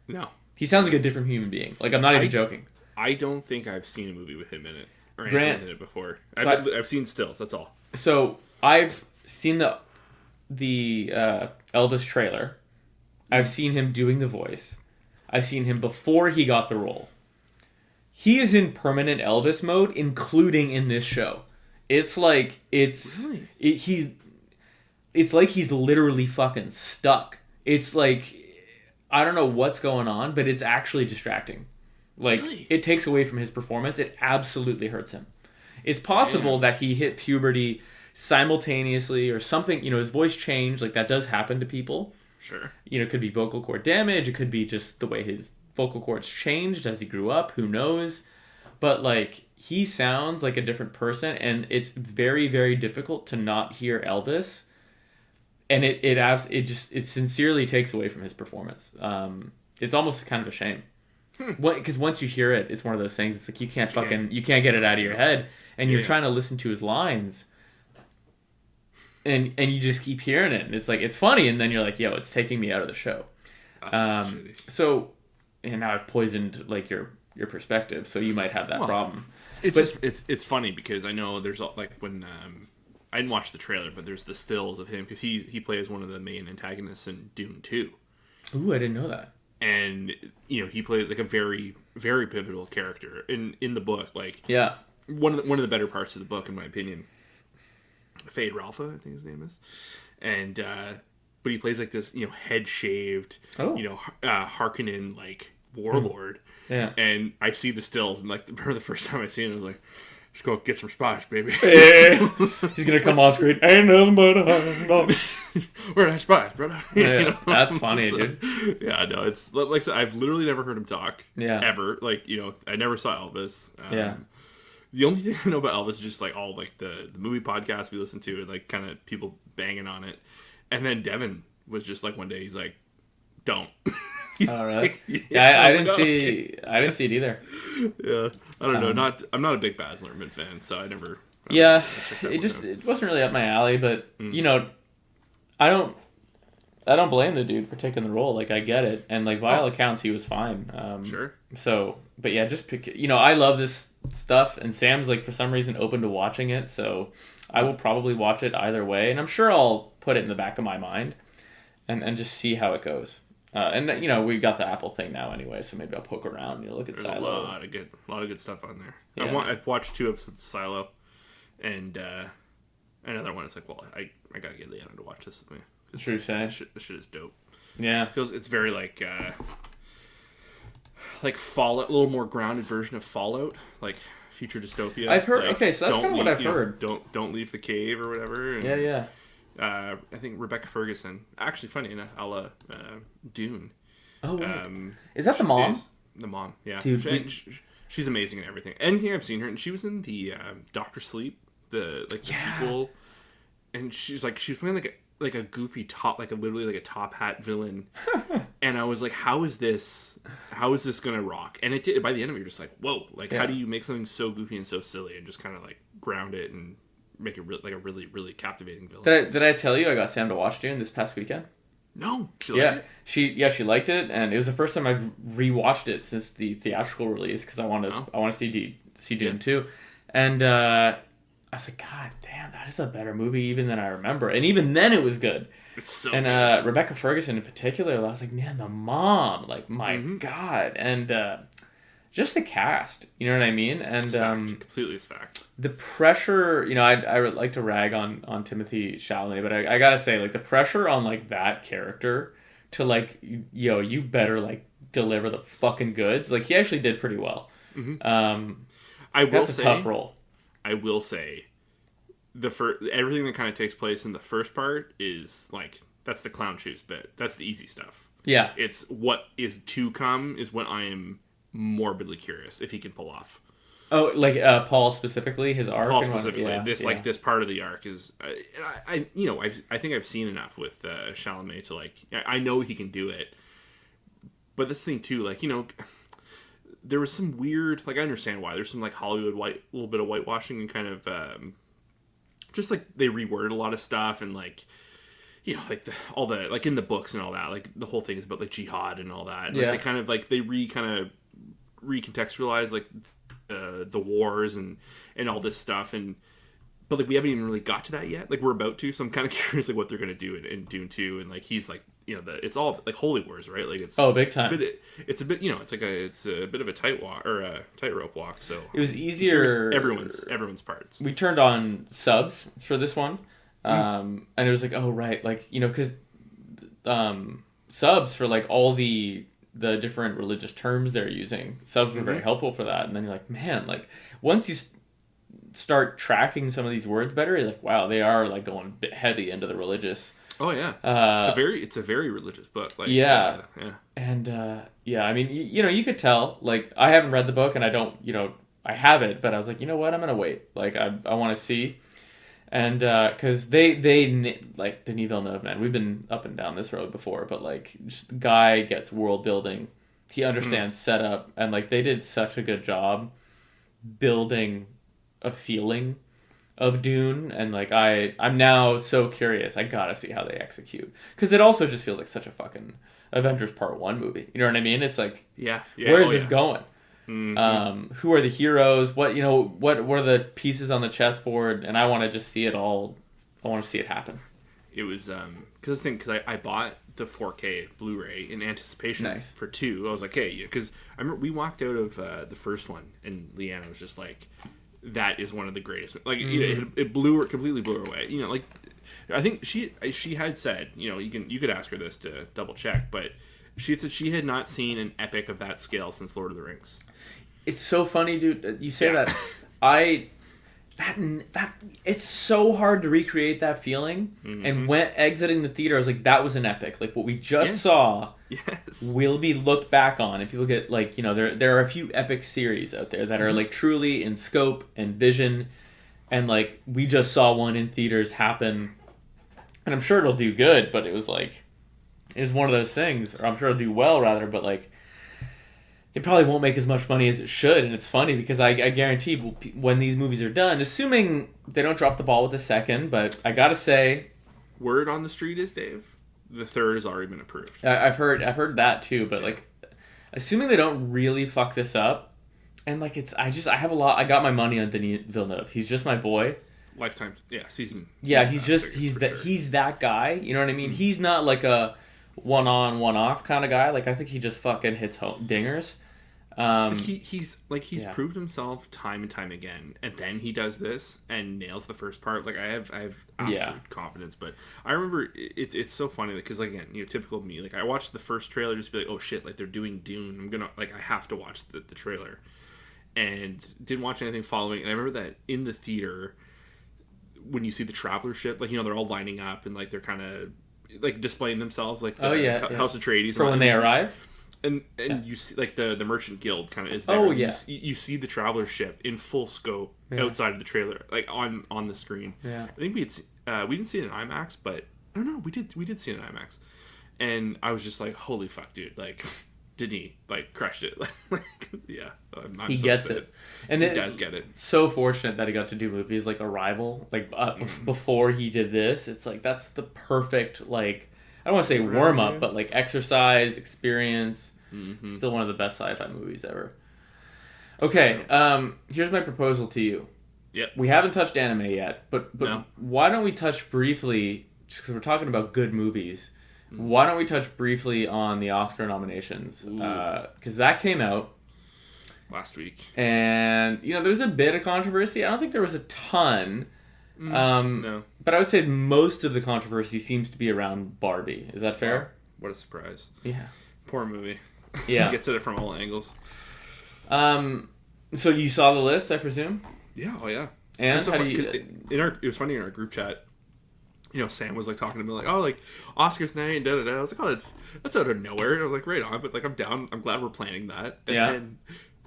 Speaker 2: No.
Speaker 1: He sounds like a different human being. Like, I'm not even joking.
Speaker 2: I don't think I've seen a movie with him in it or anything in it before. I've seen stills. That's all.
Speaker 1: So I've seen the Elvis trailer. I've seen him doing the voice. I've seen him before he got the role. He is in permanent Elvis mode, including in this show. It's like it's like he's literally fucking stuck. It's like I don't know what's going on, but it's actually distracting. Like it takes away from his performance. It absolutely hurts him. It's possible that he hit puberty simultaneously or something. You know, his voice changed. Like that does happen to people.
Speaker 2: Sure.
Speaker 1: You know, it could be vocal cord damage. It could be just the way his vocal cords changed as he grew up. Who knows? But like he sounds like a different person, and it's very, very difficult to not hear Elvis. And it sincerely takes away from his performance. It's almost kind of a shame. Because once you hear it, it's one of those things. It's like you can't get it out of your head, and you're trying to listen to his lines, and you just keep hearing it, and it's like it's funny, and then you're like, yo, it's taking me out of the show. So, and now I've poisoned like your perspective, so you might have that problem.
Speaker 2: It's funny because I know there's like when I didn't watch the trailer, but there's the stills of him because he plays one of the main antagonists in Dune 2.
Speaker 1: Ooh, I didn't know that.
Speaker 2: And you know he plays like a very, very pivotal character in the book. Like one of the better parts of the book, in my opinion. Fade Ralpha, I think his name is, and but he plays like this, you know, head shaved, Harkonnen like warlord.
Speaker 1: Yeah.
Speaker 2: And I see the stills, and like the first time I seen it, I was like, just go get some spice, baby.
Speaker 1: Yeah. He's gonna come on screen. Ain't nothing but a dog.
Speaker 2: Where that spice, brother?
Speaker 1: Yeah, you know? That's funny, dude.
Speaker 2: Yeah, I know. It's like I said, I've literally never heard him talk.
Speaker 1: Yeah.
Speaker 2: Ever. Like, you know, I never saw Elvis.
Speaker 1: Yeah.
Speaker 2: The only thing I know about Elvis is just like all like the movie podcasts we listen to and like kind of people banging on it. And then Devin was just like one day he's like, don't.
Speaker 1: All right. I didn't see it either.
Speaker 2: Yeah, I don't know. I'm not a big Baz Luhrmann fan, so I never.
Speaker 1: It wasn't really up my alley, but you know, I don't blame the dude for taking the role. Like I get it, and like by all accounts, he was fine.
Speaker 2: Sure.
Speaker 1: So, but yeah, just pick. You know, I love this stuff, and Sam's like for some reason open to watching it, so I will probably watch it either way, and I'm sure I'll put it in the back of my mind, and just see how it goes. And you know we got the Apple thing now anyway, so maybe I'll poke around. You know, look at
Speaker 2: There's
Speaker 1: Silo.
Speaker 2: A lot of good stuff on there.
Speaker 1: Yeah.
Speaker 2: I've watched 2 episodes of Silo, and another one. It's like, well, I gotta get Leanna to watch this with me.
Speaker 1: True say.
Speaker 2: This shit is dope.
Speaker 1: Yeah,
Speaker 2: It's very like Fallout, a little more grounded version of Fallout, like future dystopia.
Speaker 1: I've heard.
Speaker 2: Like,
Speaker 1: okay, so that's kind of what I've heard.
Speaker 2: Don't leave the cave or whatever. And,
Speaker 1: Yeah.
Speaker 2: I think Rebecca Ferguson. Actually, funny enough, a la Dune.
Speaker 1: Oh, wait. Is that the mom?
Speaker 2: The mom, yeah.
Speaker 1: Dude,
Speaker 2: she's amazing in everything. Anything I've seen her, and she was in the Doctor Sleep, the sequel, and she was playing like a goofy top, literally like a top hat villain, and I was like, how is this gonna rock? And it did. By the end of it, you're just like, whoa, like how do you make something so goofy and so silly and just kind of like ground it and make it like a really, really captivating villain.
Speaker 1: Did I tell you I got Sam to watch Dune this past weekend?
Speaker 2: No, she liked it?
Speaker 1: She liked it, and it was the first time I've rewatched it since the theatrical release because I want to see Dune 2, and I was like, God damn, that is a better movie even than I remember, and even then it was good.
Speaker 2: It's so
Speaker 1: and
Speaker 2: good.
Speaker 1: Rebecca Ferguson in particular, I was like, man, the mom, like my God, and just the cast, you know what I mean? And
Speaker 2: completely stacked.
Speaker 1: The pressure, you know, I would like to rag on Timothée Chalamet, but I gotta say, like, the pressure on, like, that character to, like, yo, you better, like, deliver the fucking goods. Like, he actually did pretty well. That's a tough role.
Speaker 2: I will say, everything that kind of takes place in the first part is, like, that's the clown shoes bit. That's the easy stuff.
Speaker 1: Yeah.
Speaker 2: It's what is to come is what I am morbidly curious if he can pull off.
Speaker 1: Oh, like Paul specifically, his arc.
Speaker 2: Paul specifically, like this part of the arc is, I think I've seen enough with Chalamet to like, I know he can do it, but this thing too, like there was some weird, like I understand why there's some like Hollywood little bit of whitewashing and kind of just like they reworded a lot of stuff and like. Like all the like in the books and all that, like the whole thing is about like jihad and all that. Like, they kind of like they recontextualize like the wars and all this stuff, but like we haven't even really got to that yet. Like we're about to, so I'm kind of curious like what they're gonna do in Dune 2. And like he's like it's all like holy wars, right? Like it's
Speaker 1: big time.
Speaker 2: It's a bit it's a bit of a tightrope walk. So
Speaker 1: it was easier.
Speaker 2: Everyone's parts.
Speaker 1: We turned on subs for this one. And it was like, oh right, like because subs for like all the different religious terms they're using, subs were very helpful for that. And then you're like, man, like once you start tracking some of these words better, you're like, wow, they are like going a bit heavy into the religious.
Speaker 2: Oh yeah, it's a very religious book. Like
Speaker 1: and I mean you could tell. Like I haven't read the book and I don't I have it, but I was like, you know what, I'm gonna wait. Like I want to see. And because they like Denis Villeneuve, man, we've been up and down this road before, but like just the guy gets world building, he understands setup, and like they did such a good job building a feeling of Dune, and like I'm now so curious. I gotta see how they execute, because it also just feels like such a fucking Avengers Part 1 movie. You know what I mean? It's like where is this going? Mm-hmm. Who are the heroes? What are the pieces on the chessboard? And I want to just see it all. I want to see it happen.
Speaker 2: It was because I bought the 4K Blu-ray in anticipation for 2. I was like, hey, because I remember we walked out of the first one and Leanna was just like, that is one of the greatest. Like it completely blew her away. Like I think she had said, you could ask her this to double check, but she had said she had not seen an epic of that scale since Lord of the Rings.
Speaker 1: It's so funny, dude. You say that. That it's so hard to recreate that feeling. Mm-hmm. And when exiting the theater, I was like, that was an epic. Like what we just saw will be looked back on, and people get like, there are a few epic series out there that are like truly in scope and vision, and like we just saw one in theaters happen, and I'm sure it'll do good. But it was like. It was one of those things, or I'm sure it'll do well rather, but like it probably won't make as much money as it should. And it's funny because I guarantee when these movies are done, assuming they don't drop the ball with the second, but I gotta say,
Speaker 2: word on the street is, Dave, the third has already been approved.
Speaker 1: I've heard that too, but like assuming they don't really fuck this up, and like I got my money on Denis Villeneuve. He's just my boy.
Speaker 2: Lifetime, season.
Speaker 1: Yeah, he's that guy. You know what I mean? Mm-hmm. He's not like a one on, one off kind of guy. Like I think he just fucking hits home dingers.
Speaker 2: He's proved himself time and time again, and then he does this and nails the first part. Like I have absolute confidence. But I remember it's so funny because like, again, typical me. Like I watched the first trailer just to be like, oh shit, like they're doing Dune. I'm gonna I have to watch the trailer, and didn't watch anything following. And I remember that in the theater when you see the traveler ship, like they're all lining up and like they're kind of like displaying themselves, like House Atreides
Speaker 1: for when they arrive,
Speaker 2: and you see like the merchant guild kind of is there.
Speaker 1: Oh yeah,
Speaker 2: you see the traveler ship in full scope outside of the trailer, like on the screen.
Speaker 1: Yeah,
Speaker 2: I think we didn't see it in IMAX, but no, we did see it in IMAX, and I was just like, holy fuck, dude, like. Denis crushed it.
Speaker 1: He so gets it,
Speaker 2: and he does get it.
Speaker 1: So fortunate that he got to do movies like Arrival, before he did this. It's like that's the perfect I don't want to say warm up, but like exercise experience. Mm-hmm. Still one of the best sci-fi movies ever. Okay, here's my proposal to you.
Speaker 2: Yep.
Speaker 1: We haven't touched anime yet, but
Speaker 2: no.
Speaker 1: Why don't we touch briefly? Just because we're talking about good movies. Why don't we touch briefly on the Oscar nominations? Because that came out
Speaker 2: last week.
Speaker 1: And, there was a bit of controversy. I don't think there was a ton.
Speaker 2: No.
Speaker 1: But I would say most of the controversy seems to be around Barbie. Is that fair? Wow.
Speaker 2: What a surprise.
Speaker 1: Yeah.
Speaker 2: Poor movie.
Speaker 1: Yeah.
Speaker 2: Gets at it from all angles.
Speaker 1: So you saw the list, I presume?
Speaker 2: Yeah. Oh, yeah.
Speaker 1: And how do you...
Speaker 2: It was funny in our group chat. Sam was talking to me Oscars night and da-da-da. I was like, oh, that's out of nowhere. And I was like, right on, but I'm down. I'm glad we're planning that. And then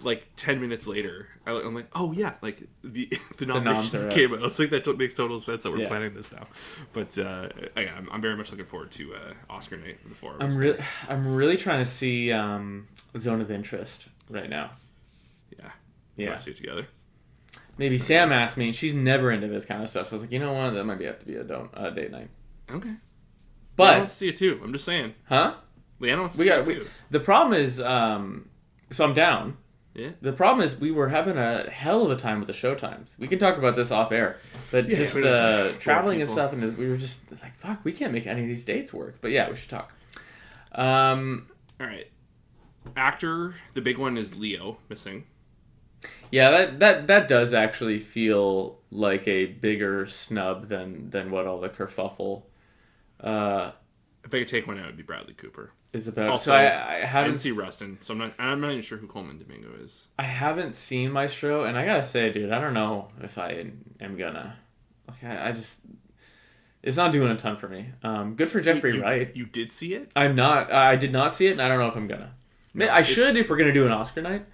Speaker 2: like 10 minutes later, I'm like, oh yeah, like the nominations came out. I was like, that makes total sense that we're planning this now. But I'm very much looking forward to Oscar night with the four of us.
Speaker 1: I'm really trying to see Zone of Interest right now.
Speaker 2: Yeah. Want to see it together?
Speaker 1: Maybe Sam asked me. She's never into this kind of stuff. So I was like, you know what? That might have to be a date night.
Speaker 2: Okay.
Speaker 1: But
Speaker 2: Leanna wants to see it too. I'm just saying.
Speaker 1: Huh?
Speaker 2: Leanna wants to see it too.
Speaker 1: The problem is, so I'm down.
Speaker 2: Yeah.
Speaker 1: The problem is we were having a hell of a time with the show times. We can talk about this off air, but just traveling and stuff, and we were just like, fuck, we can't make any of these dates work. But yeah, we should talk.
Speaker 2: All right. Actor, the big one is Leo missing.
Speaker 1: Yeah, that does actually feel like a bigger snub than what all the kerfuffle.
Speaker 2: If I could take one out, it would be Bradley Cooper.
Speaker 1: Is about.
Speaker 2: Also,
Speaker 1: so I
Speaker 2: didn't see Rustin, so I'm not even sure who Coleman Domingo is.
Speaker 1: I haven't seen Maestro, and I gotta say, dude, I don't know if I am gonna. Like, I just, it's not doing a ton for me. Good for Jeffrey Wright.
Speaker 2: You did see it?
Speaker 1: I did not see it, and I don't know if I'm gonna. No, I should if we're gonna do an Oscar night.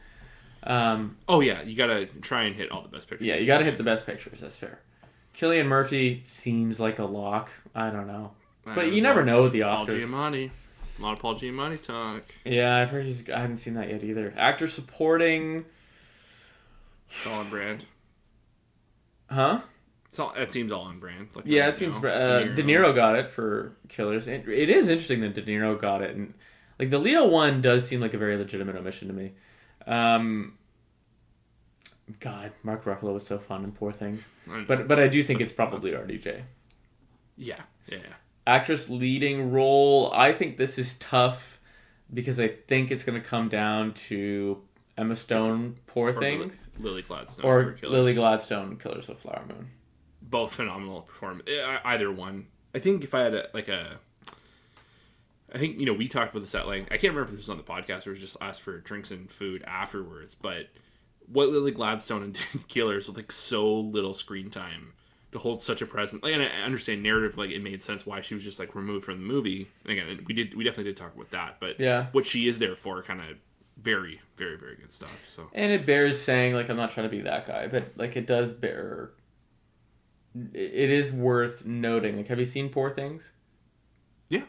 Speaker 2: Oh yeah, you gotta try and hit all the best pictures.
Speaker 1: Yeah, you gotta hit the best pictures. That's fair. Cillian Murphy seems like a lock. I don't know, but you never know with the Oscars.
Speaker 2: Paul Giamatti, a lot of Paul Giamatti talk.
Speaker 1: Yeah, I've heard I haven't seen that yet either. Actor supporting.
Speaker 2: It's all on brand.
Speaker 1: Huh?
Speaker 2: It seems all on brand.
Speaker 1: Like it seems. De Niro got it for Killers. It is interesting that De Niro got it, and like the Leo one does seem like a very legitimate omission to me. God, Mark Ruffalo was so fun in Poor Things, but I do think it's probably RDJ.
Speaker 2: Yeah.
Speaker 1: Actress leading role. I think this is tough because I think it's going to come down to Emma Stone, Poor Things,
Speaker 2: Lily Gladstone,
Speaker 1: or Lily Gladstone, Killers of the Flower Moon.
Speaker 2: Both phenomenal performance. Either one. I think if I had I think, we talked about this at length. I can't remember if this was on the podcast or it was just asked for drinks and food afterwards, but what Lily Gladstone and Killers with like so little screen time to hold such a presence. Like, and I understand narrative, like it made sense why she was just like removed from the movie. And again, we definitely did talk about that, but what she is there for, kind of very, very, very good stuff. So, and
Speaker 1: it bears saying, like, I'm not trying to be that guy, but like it does bear. It is worth noting. Like, have you seen Poor Things?
Speaker 2: Yeah.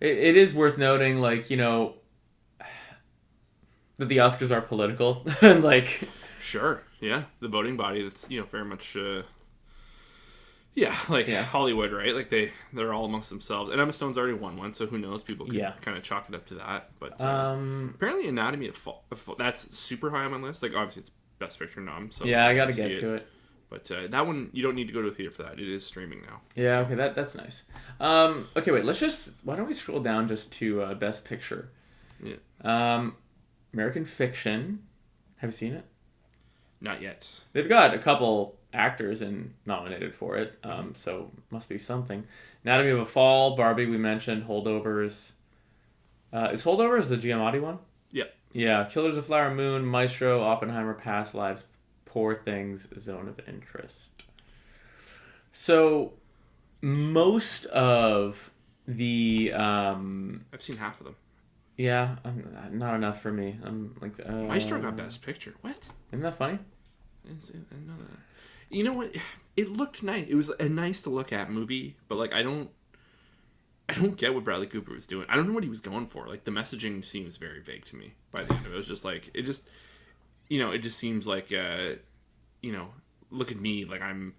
Speaker 1: It is worth noting, like, that the Oscars are political, and like.
Speaker 2: Sure. Yeah, the voting body. That's very much. Hollywood, right? Like they're all amongst themselves, and Emma Stone's already won one, so who knows? People could kind of chalk it up to that. But apparently, Anatomy of Fall, that's super high on my list. Like obviously, it's Best Picture nom. So
Speaker 1: yeah, I got to get to it.
Speaker 2: But that one, you don't need to go to a theater for that. It is streaming now.
Speaker 1: Yeah, okay, that's nice. Okay, wait, why don't we scroll down just to Best Picture?
Speaker 2: Yeah.
Speaker 1: American Fiction. Have you seen it?
Speaker 2: Not yet.
Speaker 1: They've got a couple actors nominated for it, so must be something. Anatomy of a Fall, Barbie, we mentioned, Holdovers. Is Holdovers the Giamatti one?
Speaker 2: Yep.
Speaker 1: Yeah, Killers of the Flower Moon, Maestro, Oppenheimer, Past Lives, Poor Things, Zone of Interest. So, most of the...
Speaker 2: I've seen half of them.
Speaker 1: Yeah, not enough for me. I'm like...
Speaker 2: Maestro got Best Picture. What?
Speaker 1: Isn't that funny?
Speaker 2: I didn't know that. You know what? It looked nice. It was a nice to look at movie, but like I don't get what Bradley Cooper was doing. I don't know what he was going for. Like the messaging seems very vague to me by the end of it. It was just like it just seems like look at me, like I'm.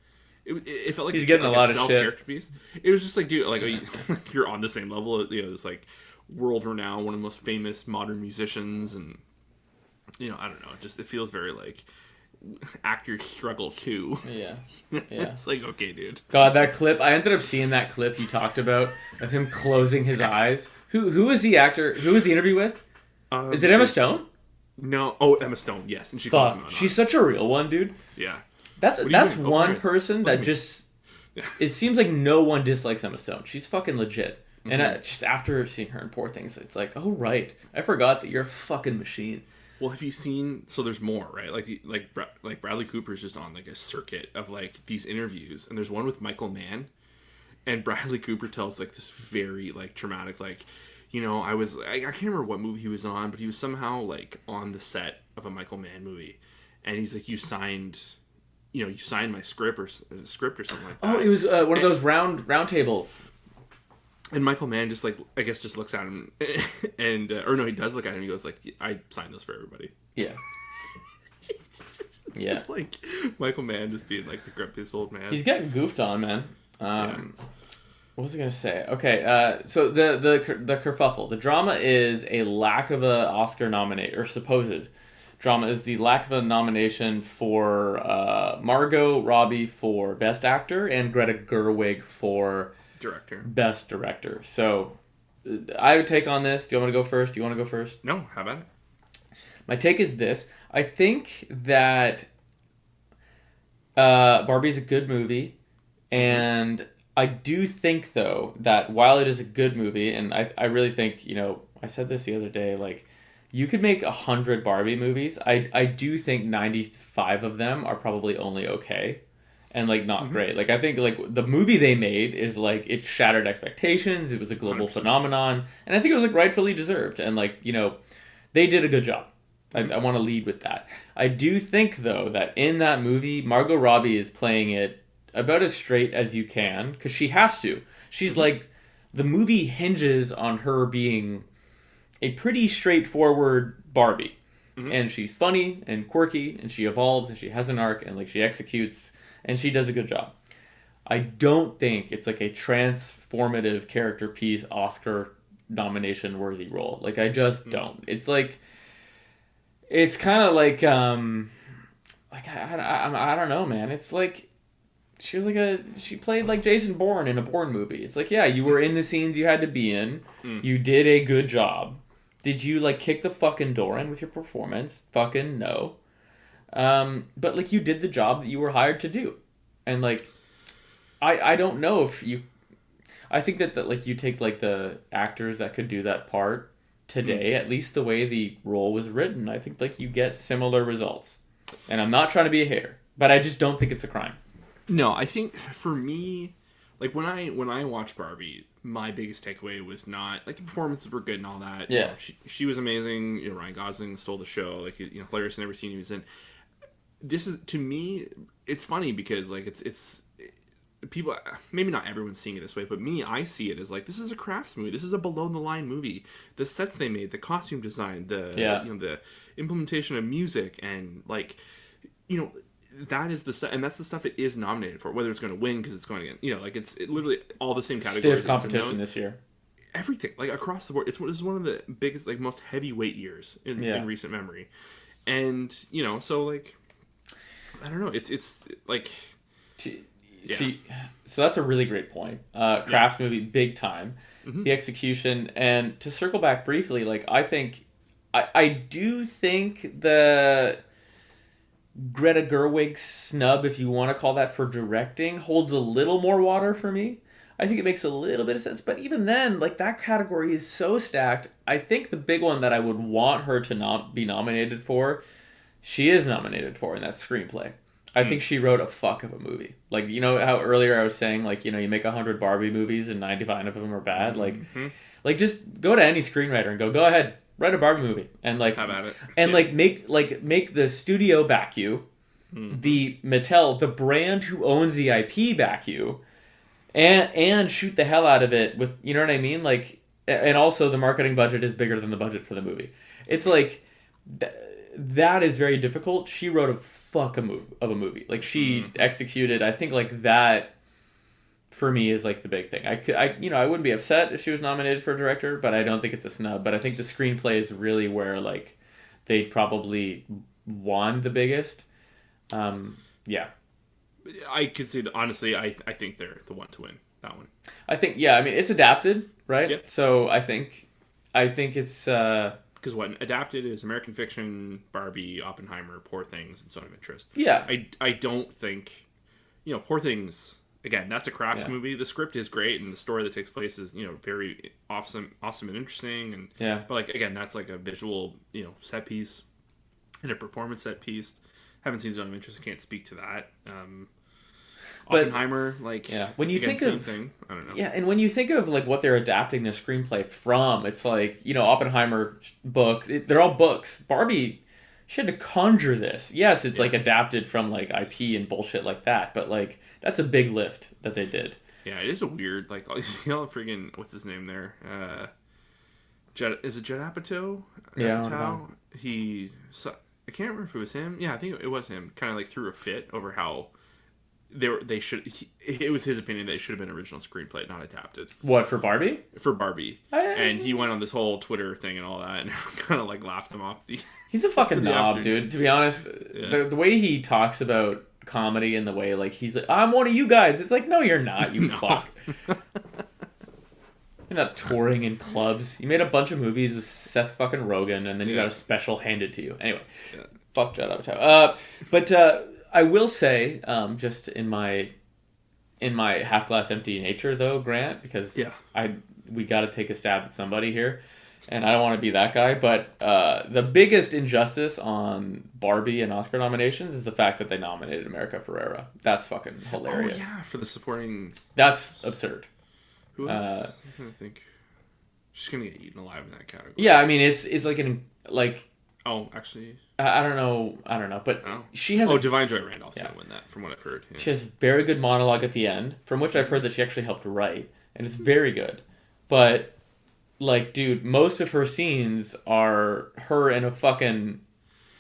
Speaker 2: It felt like
Speaker 1: he's getting a lot of
Speaker 2: self-character piece. It was just like, dude, like you're on the same level. This like world-renowned, one of the most famous modern musicians, and I don't know. It feels very like actors struggle too.
Speaker 1: Yeah.
Speaker 2: It's like, okay, dude.
Speaker 1: God, that clip. I ended up seeing that clip you talked about of him closing his eyes. Who is the actor? Who was the interview with? Is it Emma Stone?
Speaker 2: No. Oh, Emma Stone. Yes, and she calls him out.
Speaker 1: She's such a real one, dude.
Speaker 2: Yeah.
Speaker 1: That's one person that just. Yeah. It seems like no one dislikes Emma Stone. She's fucking legit. Mm-hmm. And just after seeing her in Poor Things, it's like, oh right, I forgot that you're a fucking machine.
Speaker 2: Well, have you seen? So there's more, right? Like Bradley Cooper's just on like a circuit of like these interviews, and there's one with Michael Mann, and Bradley Cooper tells like this very like traumatic like, I can't remember what movie he was on, but he was somehow like on the set of a Michael Mann movie, and he's like, you signed my script or something like that.
Speaker 1: Oh, it was one of those round tables.
Speaker 2: And Michael Mann just like, I guess, just looks at him and or no, he does look at him and he goes like, I signed those for everybody.
Speaker 1: Yeah.
Speaker 2: Yeah. Just like Michael Mann just being like the grumpiest old man.
Speaker 1: He's getting goofed on, man. What was I gonna say? Okay, so the kerfuffle, the drama is a lack of a Oscar nomination, or supposed drama is the lack of a nomination for Margot Robbie for Best Actor and Greta Gerwig for Best Director. So I would take on this. Do you want me to go first?
Speaker 2: No, how about it?
Speaker 1: My take is this. I think that Barbie's a good movie, and I do think, though, that while it is a good movie, and I really think, I said this the other day, like, you could make 100 Barbie movies. I do think 95 of them are probably only okay and, like, not great. Like, I think, like, the movie they made is, like, it shattered expectations. It was a global 100%. Phenomenon. And I think it was, like, rightfully deserved. And, like, they did a good job. I want to lead with that. I do think, though, that in that movie, Margot Robbie is playing it about as straight as you can, because she has to. She's like, the movie hinges on her being a pretty straightforward Barbie. And she's funny and quirky, and she evolves, and she has an arc, and like she executes, and she does a good job. I don't think it's like a transformative character piece Oscar nomination worthy role. Like, I just don't. It's like, it's kind of like I don't know, man. It's like she played like Jason Bourne in a Bourne movie. It's like, yeah, you were in the scenes you had to be in. You did a good job. Did you like kick the fucking door in with your performance? Fucking no. But like, you did the job that you were hired to do. And like, I don't know if you, I think that like you take like the actors that could do that part today, at least the way the role was written, I think like you get similar results. And I'm not trying to be a hater, but I just don't think it's a crime.
Speaker 2: No, I think for me, like when I watched Barbie, my biggest takeaway was not like the performances were good and all that.
Speaker 1: Yeah,
Speaker 2: she was amazing. Ryan Gosling stole the show. Like hilarious in every scene he was in. This is, to me, it's funny because like it's people, maybe not everyone's seeing it this way, but me, I see it as like, this is a crafts movie. This is a below the line movie. The sets they made, the costume design, the implementation of music, and like, that is the stuff, and that's the stuff it is nominated for. Whether it's going to win because it's going to, like it's literally all the same categories.
Speaker 1: Stiff competition this year.
Speaker 2: Everything, like across the board. This is one of the biggest, like most heavyweight years in recent memory, and so like, I don't know. It's like.
Speaker 1: See, so that's a really great point. Crafts movie, big time. The execution, and to circle back briefly, like I think, I do think the Greta Gerwig snub, if you want to call that, for directing, holds a little more water for me. I think it makes a little bit of sense, but even then, like that category is so stacked. I think the big one that I would want her to not be nominated for, she is nominated for, and that's screenplay. I think she wrote a fuck of a movie. Like, how earlier I was saying, like, you make 100 Barbie movies and 95 of them are bad. Like, like just go to any screenwriter and go ahead, write a Barbie movie, and like,
Speaker 2: how about it?
Speaker 1: And make the studio back you, the Mattel, the brand who owns the IP back you, and shoot the hell out of it with, you know what I mean? Like, and also the marketing budget is bigger than the budget for the movie. It's like. That is very difficult. She wrote a fuck of a movie. Like, she executed. I think like that for me is like the big thing. I wouldn't be upset if she was nominated for director, but I don't think it's a snub. But I think the screenplay is really where like they probably won the biggest. Yeah.
Speaker 2: I could say that, honestly, I think they're the one to win that one.
Speaker 1: I think, yeah. I mean, it's adapted, right?
Speaker 2: Yep.
Speaker 1: So I think it's.
Speaker 2: Because what adapted is American Fiction, Barbie, Oppenheimer, Poor Things, and Zone of Interest.
Speaker 1: Yeah.
Speaker 2: I don't think, Poor Things, again, that's a crafts movie. The script is great, and the story that takes place is, very awesome and interesting. And but like, again, that's like a visual, set piece and a performance set piece. Haven't seen Zone of Interest, I can't speak to that.
Speaker 1: But
Speaker 2: Oppenheimer, like,
Speaker 1: yeah, when you think
Speaker 2: same
Speaker 1: of
Speaker 2: thing. I don't know.
Speaker 1: Yeah, and when you think of like what they're adapting the screenplay from, it's like, Oppenheimer book. They're all books. Barbie, she had to conjure this. Yes, it's like adapted from like IP and bullshit like that, but like that's a big lift that they did.
Speaker 2: Yeah, it is a weird, like, friggin', what's his name there? Is it Judd Apatow?
Speaker 1: Yeah,
Speaker 2: Apatow? I can't remember if it was him. Yeah, I think it was him. Kind of like threw a fit over how it was his opinion that it should have been original screenplay, not adapted.
Speaker 1: What, for Barbie?
Speaker 2: For Barbie. And he went on this whole Twitter thing and all that, and kind of like laughed him off.
Speaker 1: He's a fucking knob, dude. To be honest, the way he talks about comedy and the way like he's like, I'm one of you guys. It's like, no, you're not. You fuck. You're not touring in clubs. You made a bunch of movies with Seth fucking Rogen, and then you got a special handed to you. Anyway, fuck Judd Apatow. But I will say, just in my half glass empty nature, though, Grant, because we got to take a stab at somebody here, and I don't want to be that guy. But the biggest injustice on Barbie and Oscar nominations is the fact that they nominated America Ferrera. That's fucking hilarious.
Speaker 2: Oh yeah, for the supporting.
Speaker 1: That's absurd.
Speaker 2: Who else? I'm trying to think. She's gonna get eaten alive in that category.
Speaker 1: Yeah, I mean it's like.
Speaker 2: Oh, actually.
Speaker 1: I don't know, but she has.
Speaker 2: Divine Joy Randolph's gonna win that, from what I've heard. Yeah.
Speaker 1: She has very good monologue at the end, from which I've heard that she actually helped write, and it's very good. But, like, dude, most of her scenes are her in a fucking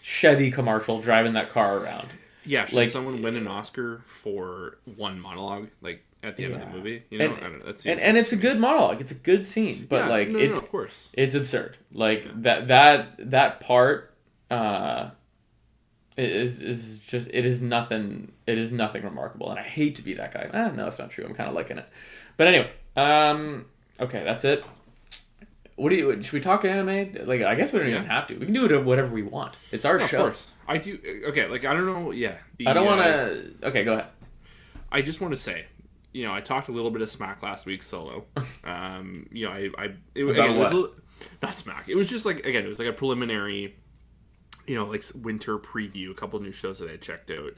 Speaker 1: Chevy commercial driving that car around.
Speaker 2: Yeah, should someone win an Oscar for one monologue, like, at the end of the movie? I don't know. And
Speaker 1: it's a good monologue. It's a good scene, but
Speaker 2: of course,
Speaker 1: it's absurd. Like that part is just it is nothing remarkable. And I hate to be that guy. No, it's not true. I'm kind of liking it. But anyway, okay, that's it. Should we talk anime? Like, I guess we don't even have to. We can do it whatever we want. It's our show. Of course.
Speaker 2: I do. Okay, like, I don't know. Yeah.
Speaker 1: I don't want to. Okay, go ahead.
Speaker 2: I just want to say, I talked a little bit of smack last week solo. It was not smack. It was just like, again, it was like a preliminary, like winter preview, a couple of new shows that I checked out.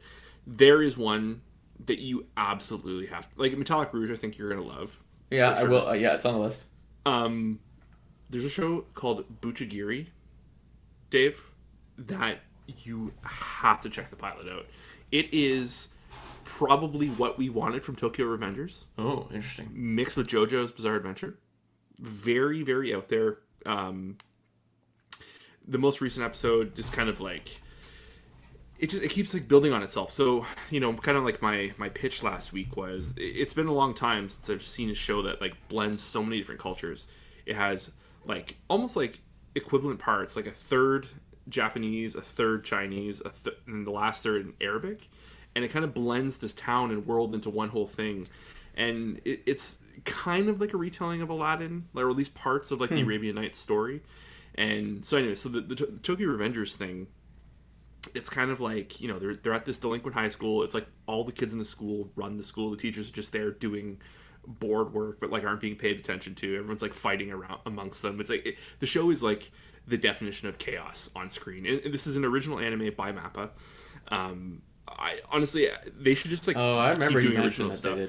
Speaker 2: There is one that you absolutely have to, like, Metallic Rouge, I think you're going to love.
Speaker 1: Yeah, sure. I will. Yeah, it's on the list.
Speaker 2: There's a show called Bucchigiri, Dave, that you have to check the pilot out. It is probably what we wanted from Tokyo Revengers.
Speaker 1: Oh, interesting.
Speaker 2: Mixed with JoJo's Bizarre Adventure. Very, very out there. The most recent episode just kind of like it keeps like building on itself. So, kind of like my pitch last week was, it's been a long time since I've seen a show that like blends so many different cultures. It has like almost like equivalent parts, like a third Japanese, a third Chinese, and the last third in Arabic. And it kind of blends this town and world into one whole thing. And it's kind of like a retelling of Aladdin, or at least parts of like the Arabian Nights story. And so anyway, so the Tokyo Revengers thing, it's kind of like, they're at this delinquent high school. It's like all the kids in the school run the school. The teachers are just there doing board work, but like aren't being paid attention to. Everyone's like fighting around amongst them. It's like the show is like the definition of chaos on screen. And this is an original anime by Mappa. I honestly, they should just like
Speaker 1: I remember
Speaker 2: keep
Speaker 1: doing
Speaker 2: original stuff.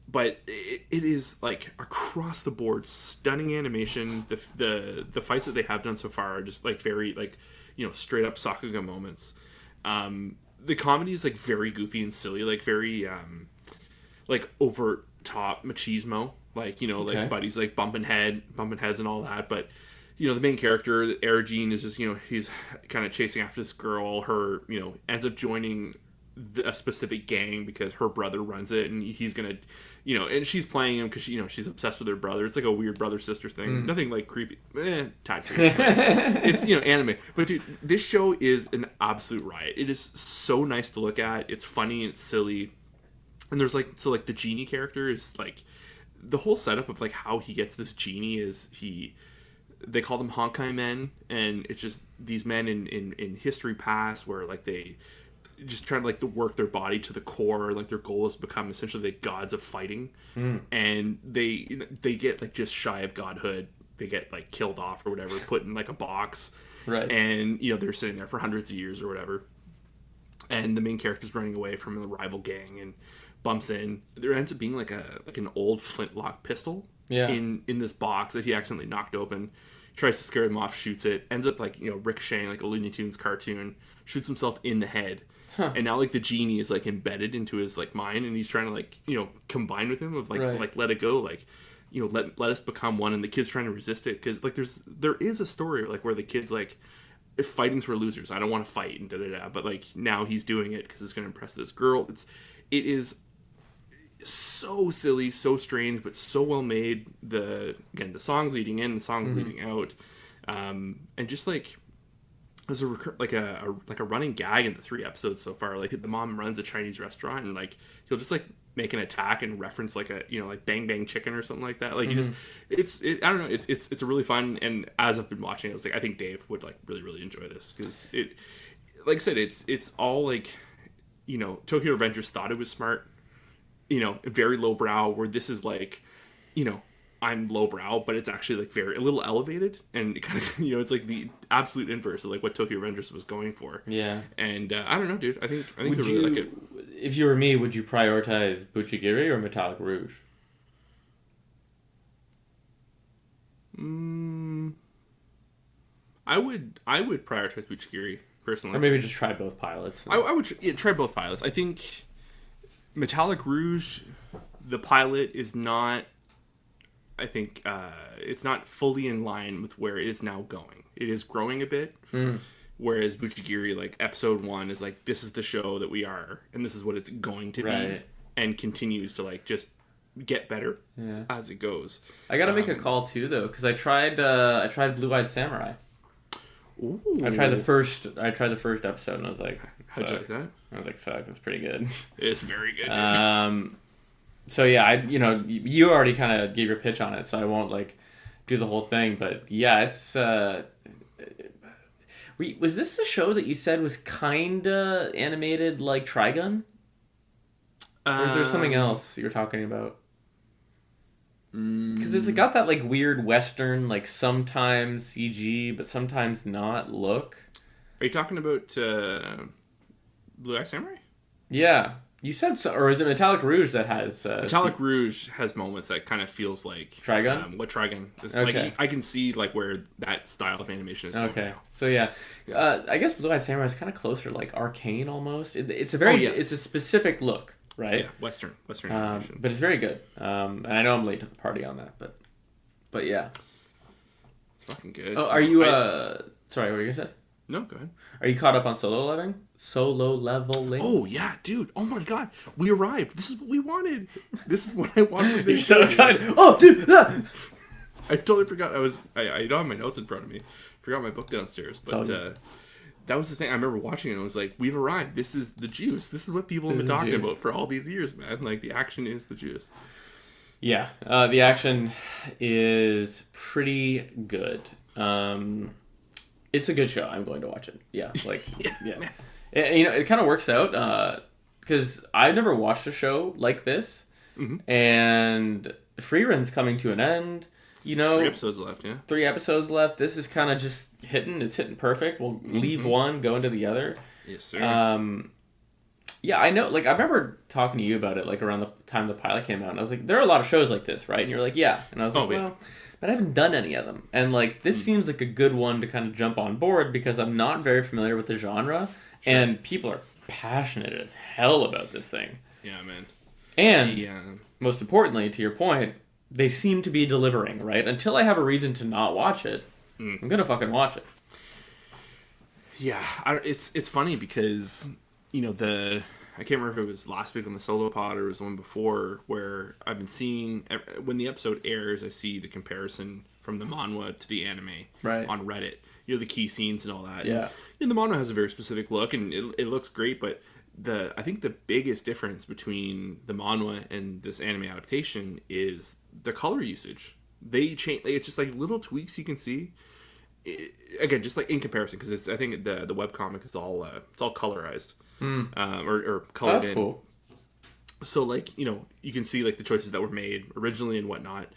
Speaker 2: But it is like across the board stunning animation. The fights that they have done so far are just like very like straight up Sakuga moments. The comedy is like very goofy and silly, like very like over top machismo, like like buddies like bumping heads and all that. But the main character, Erigine, is just he's kind of chasing after this girl. Her ends up joining a specific gang because her brother runs it, and he's gonna and she's playing him because she's obsessed with her brother. It's like a weird brother sister thing. Nothing like creepy. It's anime. But dude, this show is an absolute riot. It is so nice to look at. It's funny and it's silly. And there's like the genie character is like the whole setup of like how he gets this genie is they call them Honkai men, and it's just these men in history past where like they just try to like to work their body to the core. Like their goal is to become essentially the gods of fighting, and they get like just shy of godhood. They get like killed off or whatever, put in like a box,
Speaker 1: right?
Speaker 2: And they're sitting there for hundreds of years or whatever. and the main character's running away from the rival gang and bumps in. There ends up being like an old flintlock pistol in this box that he accidentally knocked open. Tries to scare him off, shoots it, ends up like, ricocheting like a Looney Tunes cartoon, shoots himself in the head. And now like the genie is like embedded into his like mind, and he's trying to like, combine with him of like like let it go, like, let us become one. And the kid's trying to resist it because like there is a story like where the kid's like, if fighting's for losers, I don't want to fight and da. But like now he's doing it because it's going to impress this girl. It is so silly, so strange, but so well made. The songs leading in, the songs leading out, and just like there's a running gag in the 3 episodes so far. Like the mom runs a Chinese restaurant, and like he'll just like make an attack and reference like a like Bang Bang Chicken or something like that. Like I don't know. It's a really fun. And as I've been watching it, I was like, I think Dave would like really really enjoy this because it, like I said, it's all like Tokyo Revengers thought it was smart. Very lowbrow, where this is like, I'm lowbrow, but it's actually like a little elevated, and it kind of, it's like the absolute inverse of like what Tokyo Revengers was going for. Yeah. And I don't know, dude. I think I really like it.
Speaker 1: If you were me, would you prioritize Bucchigiri or Metallic Rouge?
Speaker 2: I would prioritize Bucchigiri personally,
Speaker 1: or maybe just try both pilots.
Speaker 2: I would try both pilots. I think Metallic Rouge, the pilot is not. I think it's not fully in line with where it is now going. It is growing a bit, whereas Bucchigiri, like episode 1, is like, this is the show that we are, and this is what it's going to be, and continues to like just get better as it goes.
Speaker 1: I gotta make a call too, though, because I tried Blue Eyed Samurai. Ooh. I tried the first episode, and I was like,
Speaker 2: how'd you like that?
Speaker 1: I was like, fuck, that's pretty good.
Speaker 2: It's very good.
Speaker 1: So yeah, you already kind of gave your pitch on it, so I won't like do the whole thing. But yeah, it's. Was this the show that you said was kinda animated like Trigun? Or is there something else you're talking about? Because it's got that like weird Western, like sometimes CG but sometimes not look.
Speaker 2: Are you talking about Blue Eye Samurai?
Speaker 1: Yeah. You said so, or is it Metallic Rouge that has...
Speaker 2: Metallic Rouge has moments that kind of feels like...
Speaker 1: Trigun?
Speaker 2: What Trigun is. Okay. Like, I can see like where that style of animation is going now.
Speaker 1: So yeah. I guess Blue Eyed Samurai is kind of closer, like Arcane almost. It's a very... It's a specific look, right?
Speaker 2: Yeah, Western animation.
Speaker 1: But it's very good. And I know I'm late to the party on that, but yeah.
Speaker 2: It's fucking good.
Speaker 1: Oh, are you... Sorry, what were you going to say?
Speaker 2: No, go ahead.
Speaker 1: Are you caught up on solo leveling?
Speaker 2: Oh, yeah, dude. Oh, my God. We arrived. This is what we wanted. This is what I wanted.
Speaker 1: You're so excited. Oh, dude.
Speaker 2: I totally forgot. I don't have my notes in front of me. Forgot my book downstairs. But that was the thing. I remember watching it, and I was like, we've arrived. This is the juice. This is what people have been talking about for all these years, man. Like, the action is the juice.
Speaker 1: Yeah. The action is pretty good. It's a good show. I'm going to watch it. Yeah, like yeah. It kind of works out because I've never watched a show like this, and Frieren's coming to an end.
Speaker 2: 3 episodes left. Yeah,
Speaker 1: 3 episodes left. This is kind of just hitting. It's hitting perfect. We'll leave one, go into the other.
Speaker 2: Yes, sir.
Speaker 1: Yeah, I know. Like I remember talking to you about it, like around the time the pilot came out, and I was like, there are a lot of shows like this, right? And you're like, yeah, and I was like, well. But I haven't done any of them. And, like, this seems like a good one to kind of jump on board because I'm not very familiar with the genre. Sure. And people are passionate as hell about this thing.
Speaker 2: Yeah, man.
Speaker 1: And, most importantly, to your point, they seem to be delivering, right? Until I have a reason to not watch it, I'm going to fucking watch it.
Speaker 2: Yeah. It's funny because, I can't remember if it was last week on the solo pod or it was the one before, where I've been seeing, when the episode airs, I see the comparison from the manhwa to the anime on Reddit. The key scenes and all that.
Speaker 1: Yeah.
Speaker 2: And the manhwa has a very specific look, and it looks great, but I think the biggest difference between the manhwa and this anime adaptation is the color usage. They change, it's just like little tweaks you can see. Again, just like in comparison, because I think the webcomic is all it's all colorized. Or colored in. Cool. So like, you can see like the choices that were made originally and whatnot.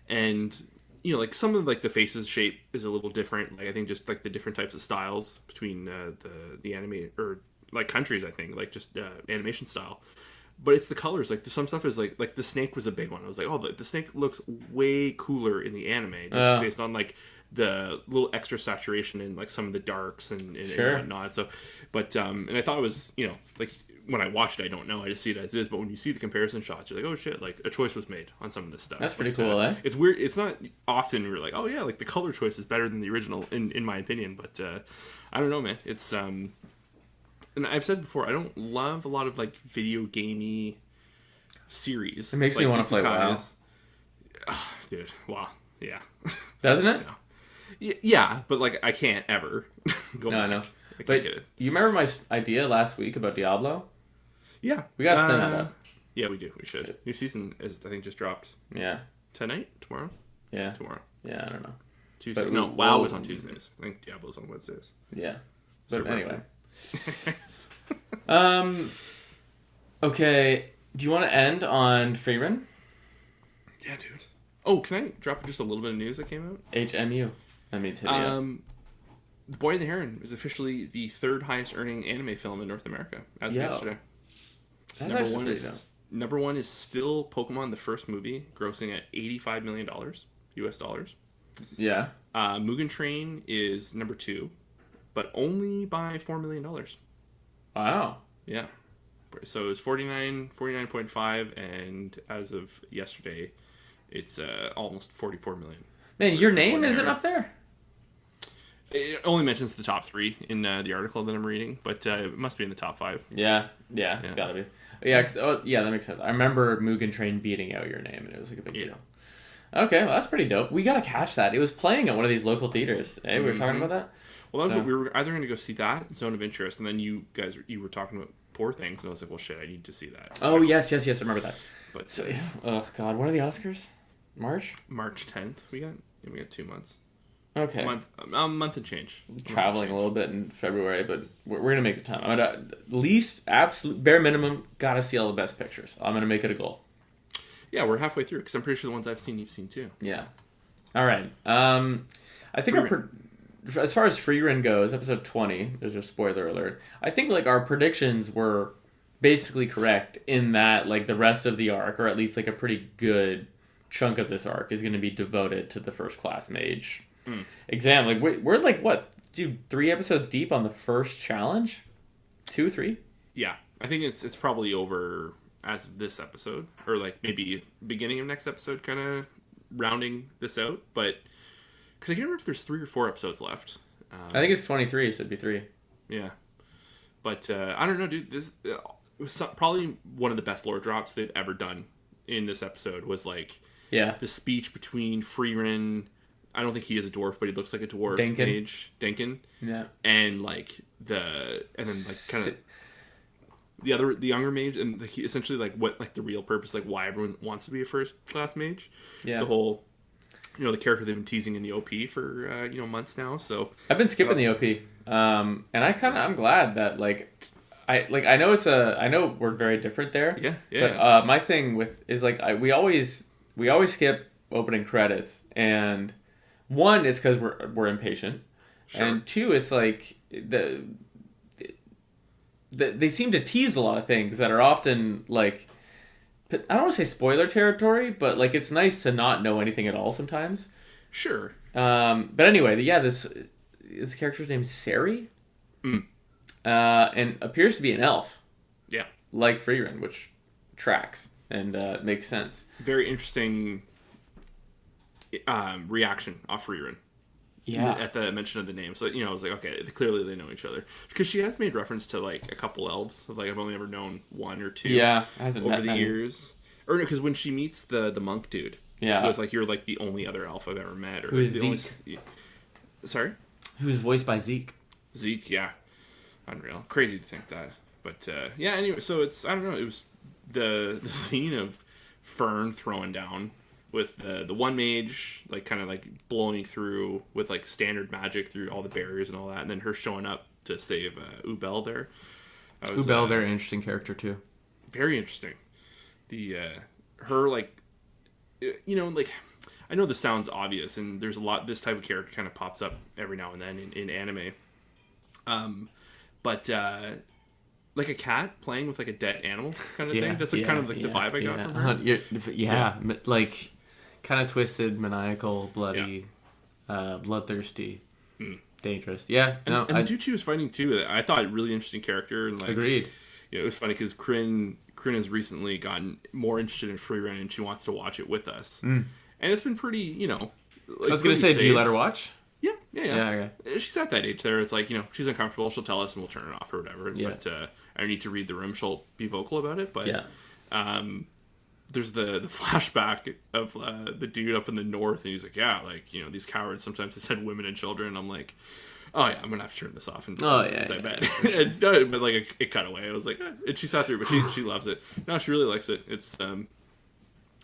Speaker 2: And, like some of like the faces shape is a little different. Like I think just like the different types of styles between the anime or like countries, I think, like just animation style. But it's the colors. Like some stuff is like the snake was a big one. I was like, oh, the snake looks way cooler in the anime just based on like the little extra saturation in like some of the darks and whatnot. So, but and I thought it was, you know, like when I watched it, I don't know, I just see it as is. But when you see the comparison shots, you're like, oh shit, like a choice was made on some of this stuff.
Speaker 1: That's pretty cool, eh?
Speaker 2: It's weird. It's not often we're like, oh yeah, like the color choice is better than the original in my opinion. But I don't know, man. It's and I've said before, I don't love a lot of like video gamey series.
Speaker 1: It makes me want to play WoW.
Speaker 2: Oh, dude, wow, yeah.
Speaker 1: Doesn't it?
Speaker 2: Yeah, but like I can't ever go back.
Speaker 1: I know. But get it. You remember my idea last week about Diablo?
Speaker 2: Yeah.
Speaker 1: We gotta spin that up.
Speaker 2: Yeah, we do. We should. New season is, I think, just dropped.
Speaker 1: Yeah.
Speaker 2: Tonight? Tomorrow?
Speaker 1: Yeah.
Speaker 2: Tomorrow.
Speaker 1: Yeah, I don't know.
Speaker 2: Tuesday. No, WoW is on Tuesdays. I think Diablo's on Wednesdays.
Speaker 1: Yeah. But anyway. Okay. Do you want to end on Frieren?
Speaker 2: Yeah, dude. Oh, can I drop just a little bit of news that came out?
Speaker 1: HMU. That means hit
Speaker 2: The Boy and the Heron is officially the third highest earning anime film in North America as of yesterday. Number one is still Pokemon, the first movie, grossing at $85 million US dollars.
Speaker 1: Yeah.
Speaker 2: Mugen Train is number 2, but only by $4 million.
Speaker 1: Wow.
Speaker 2: Yeah. So it's 49.5, and as of yesterday, it's almost 44 million.
Speaker 1: Man, your name isn't up there?
Speaker 2: It only mentions the top 3 in the article that I'm reading, but it must be in the top 5.
Speaker 1: Yeah, it's gotta be. Yeah, that makes sense. I remember Mugen Train beating out your name, and it was like a big deal. Okay, well, that's pretty dope. We gotta catch that. It was playing at one of these local theaters. Hey, we were talking about that?
Speaker 2: Well, that was what we were either going to go see that, Zone of Interest, and then you were talking about Poor Things, and I was like, well, shit, I need to see that.
Speaker 1: Oh, yes, I remember that.
Speaker 2: But
Speaker 1: so, yeah. Oh, God, when are the Oscars? March
Speaker 2: 10th. We got 2 months.
Speaker 1: Okay.
Speaker 2: Month and change.
Speaker 1: Traveling a little bit in February, but we're going to make the time. I'm going to, least, absolute, bare minimum, got to see all the best pictures. I'm going to make it a goal.
Speaker 2: Yeah, we're halfway through, because I'm pretty sure the ones I've seen, you've seen too.
Speaker 1: Yeah. All right. I think as far as Frieren goes, episode 20, there's a spoiler alert. I think like our predictions were basically correct in that like the rest of the arc, or at least like a pretty good chunk of this arc, is going to be devoted to the first class mage exam. Like we're like what, dude, 3 episodes deep on the first challenge? 2, 3?
Speaker 2: Yeah, I think it's probably over as of this episode, or like maybe beginning of next episode, kind of rounding this out, but. Because I can't remember if there's 3 or 4 episodes left.
Speaker 1: I think it's 23, so it'd be 3.
Speaker 2: Yeah. But I don't know, dude. This was probably one of the best lore drops they've ever done in this episode. Was like the speech between Frieren. I don't think he is a dwarf, but he looks like a dwarf. Denkin. Yeah. And like then like kind of the younger mage, and he essentially like what like the real purpose, like why everyone wants to be a first class mage. Yeah. The whole. The character they've been teasing in the OP for months now. So
Speaker 1: I've been skipping the OP, and I'm glad that I know we're very different there.
Speaker 2: Yeah.
Speaker 1: But my thing is like we always skip opening credits, and 1, it's because we're impatient, and 2, it's like they seem to tease a lot of things that are often like. I don't want to say spoiler territory, but like it's nice to not know anything at all sometimes.
Speaker 2: Sure.
Speaker 1: But anyway, this character's named Sari, and appears to be an elf.
Speaker 2: Yeah. Like
Speaker 1: Frieren, which tracks and makes sense.
Speaker 2: Very interesting reaction off Frieren. Yeah. At the mention of the name. So, I was like, okay, clearly they know each other. Because she has made reference to, like, a couple elves. Like, I've only ever known 1 or 2 over the years. Or, no, because when she meets the monk dude, she goes, like, you're, like, the only other elf I've ever met. Or
Speaker 1: who is
Speaker 2: Zeke? Sorry?
Speaker 1: Who's voiced by Zeke.
Speaker 2: Zeke, yeah. Unreal. Crazy to think that. But, yeah, anyway, so it's, I don't know, it was the scene of Fern throwing down with the one mage, like, kind of, like, blowing through with, like, standard magic through all the barriers and all that, and then her showing up to save Ubel there.
Speaker 1: Ubel, very interesting character, too.
Speaker 2: Very interesting. Her, like, like, I know this sounds obvious, and there's a lot, this type of character kind of pops up every now and then in anime. But like a cat playing with like a dead animal kind of thing. That's like kind of like the vibe I got from her.
Speaker 1: Like kind of twisted, maniacal, bloody, bloodthirsty, dangerous. Yeah,
Speaker 2: and the dude she was fighting too, I thought really interesting character. And like,
Speaker 1: agreed.
Speaker 2: You know, it was funny because Corinne has recently gotten more interested in Frieren and she wants to watch it with us. And it's been pretty, you know. Like,
Speaker 1: I was gonna say, do you let her watch?
Speaker 2: Yeah. She's at that age there. It's like, you know, she's uncomfortable. She'll tell us and we'll turn it off or whatever. Yeah. But I don't need to read the room. She'll be vocal about it. But there's the flashback of the dude up in the north. And he's like, yeah, like, you know, these cowards sometimes decide women and children. And I'm like, oh, yeah, I'm going to have to turn this off. And I bet. But like, it cut away. I was like, and she sat through, but she loves it. No, she really likes it. It's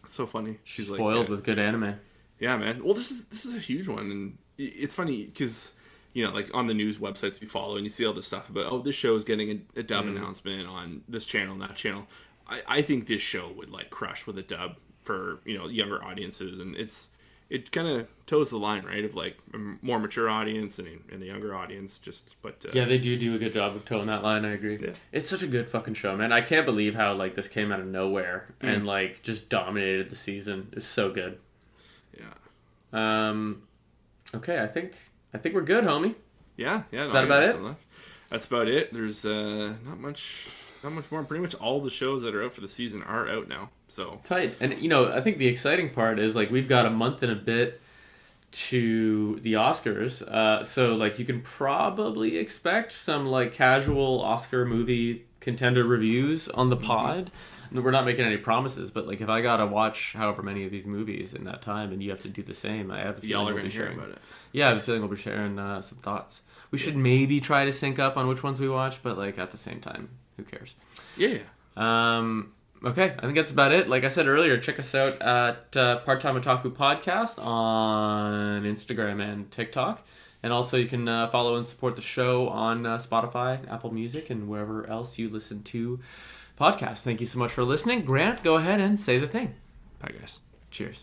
Speaker 2: so funny.
Speaker 1: She's spoiled with good anime.
Speaker 2: Yeah, man. Well, this is a huge one. And it's funny because, you know, like on the news websites you follow and you see all this stuff about, oh, this show is getting a dub announcement on this channel and that channel. I think this show would like crush with a dub for, you know, younger audiences. And it kind of toes the line, right, of like a more mature audience and a younger audience.
Speaker 1: Yeah, they do a good job of toeing that line. I agree. Yeah. It's such a good fucking show, man. I can't believe how like this came out of nowhere and like just dominated the season. It's so good.
Speaker 2: Yeah.
Speaker 1: Okay, I think we're good, homie.
Speaker 2: Yeah.
Speaker 1: Is that about it?
Speaker 2: That's about it. There's not much more. Pretty much all the shows that are out for the season are out now. So
Speaker 1: tight. And you know, I think the exciting part is like we've got a month and a bit to the Oscars. So like you can probably expect some like casual Oscar movie contender reviews on the pod. We're not making any promises, but like if I gotta watch however many of these movies in that time, and you have to do the same, I have the feeling we'll be sharing about it. Yeah, I have the feeling we'll be sharing some thoughts. We should maybe try to sync up on which ones we watch, but like at the same time, who cares?
Speaker 2: Yeah.
Speaker 1: Okay, I think that's about it. Like I said earlier, check us out at Part-Time Otaku Podcast on Instagram and TikTok. And also you can follow and support the show on Spotify, Apple Music, and wherever else you listen to podcasts. Thank you so much for listening. Grant, go ahead and say the thing.
Speaker 2: Bye, guys.
Speaker 1: Cheers.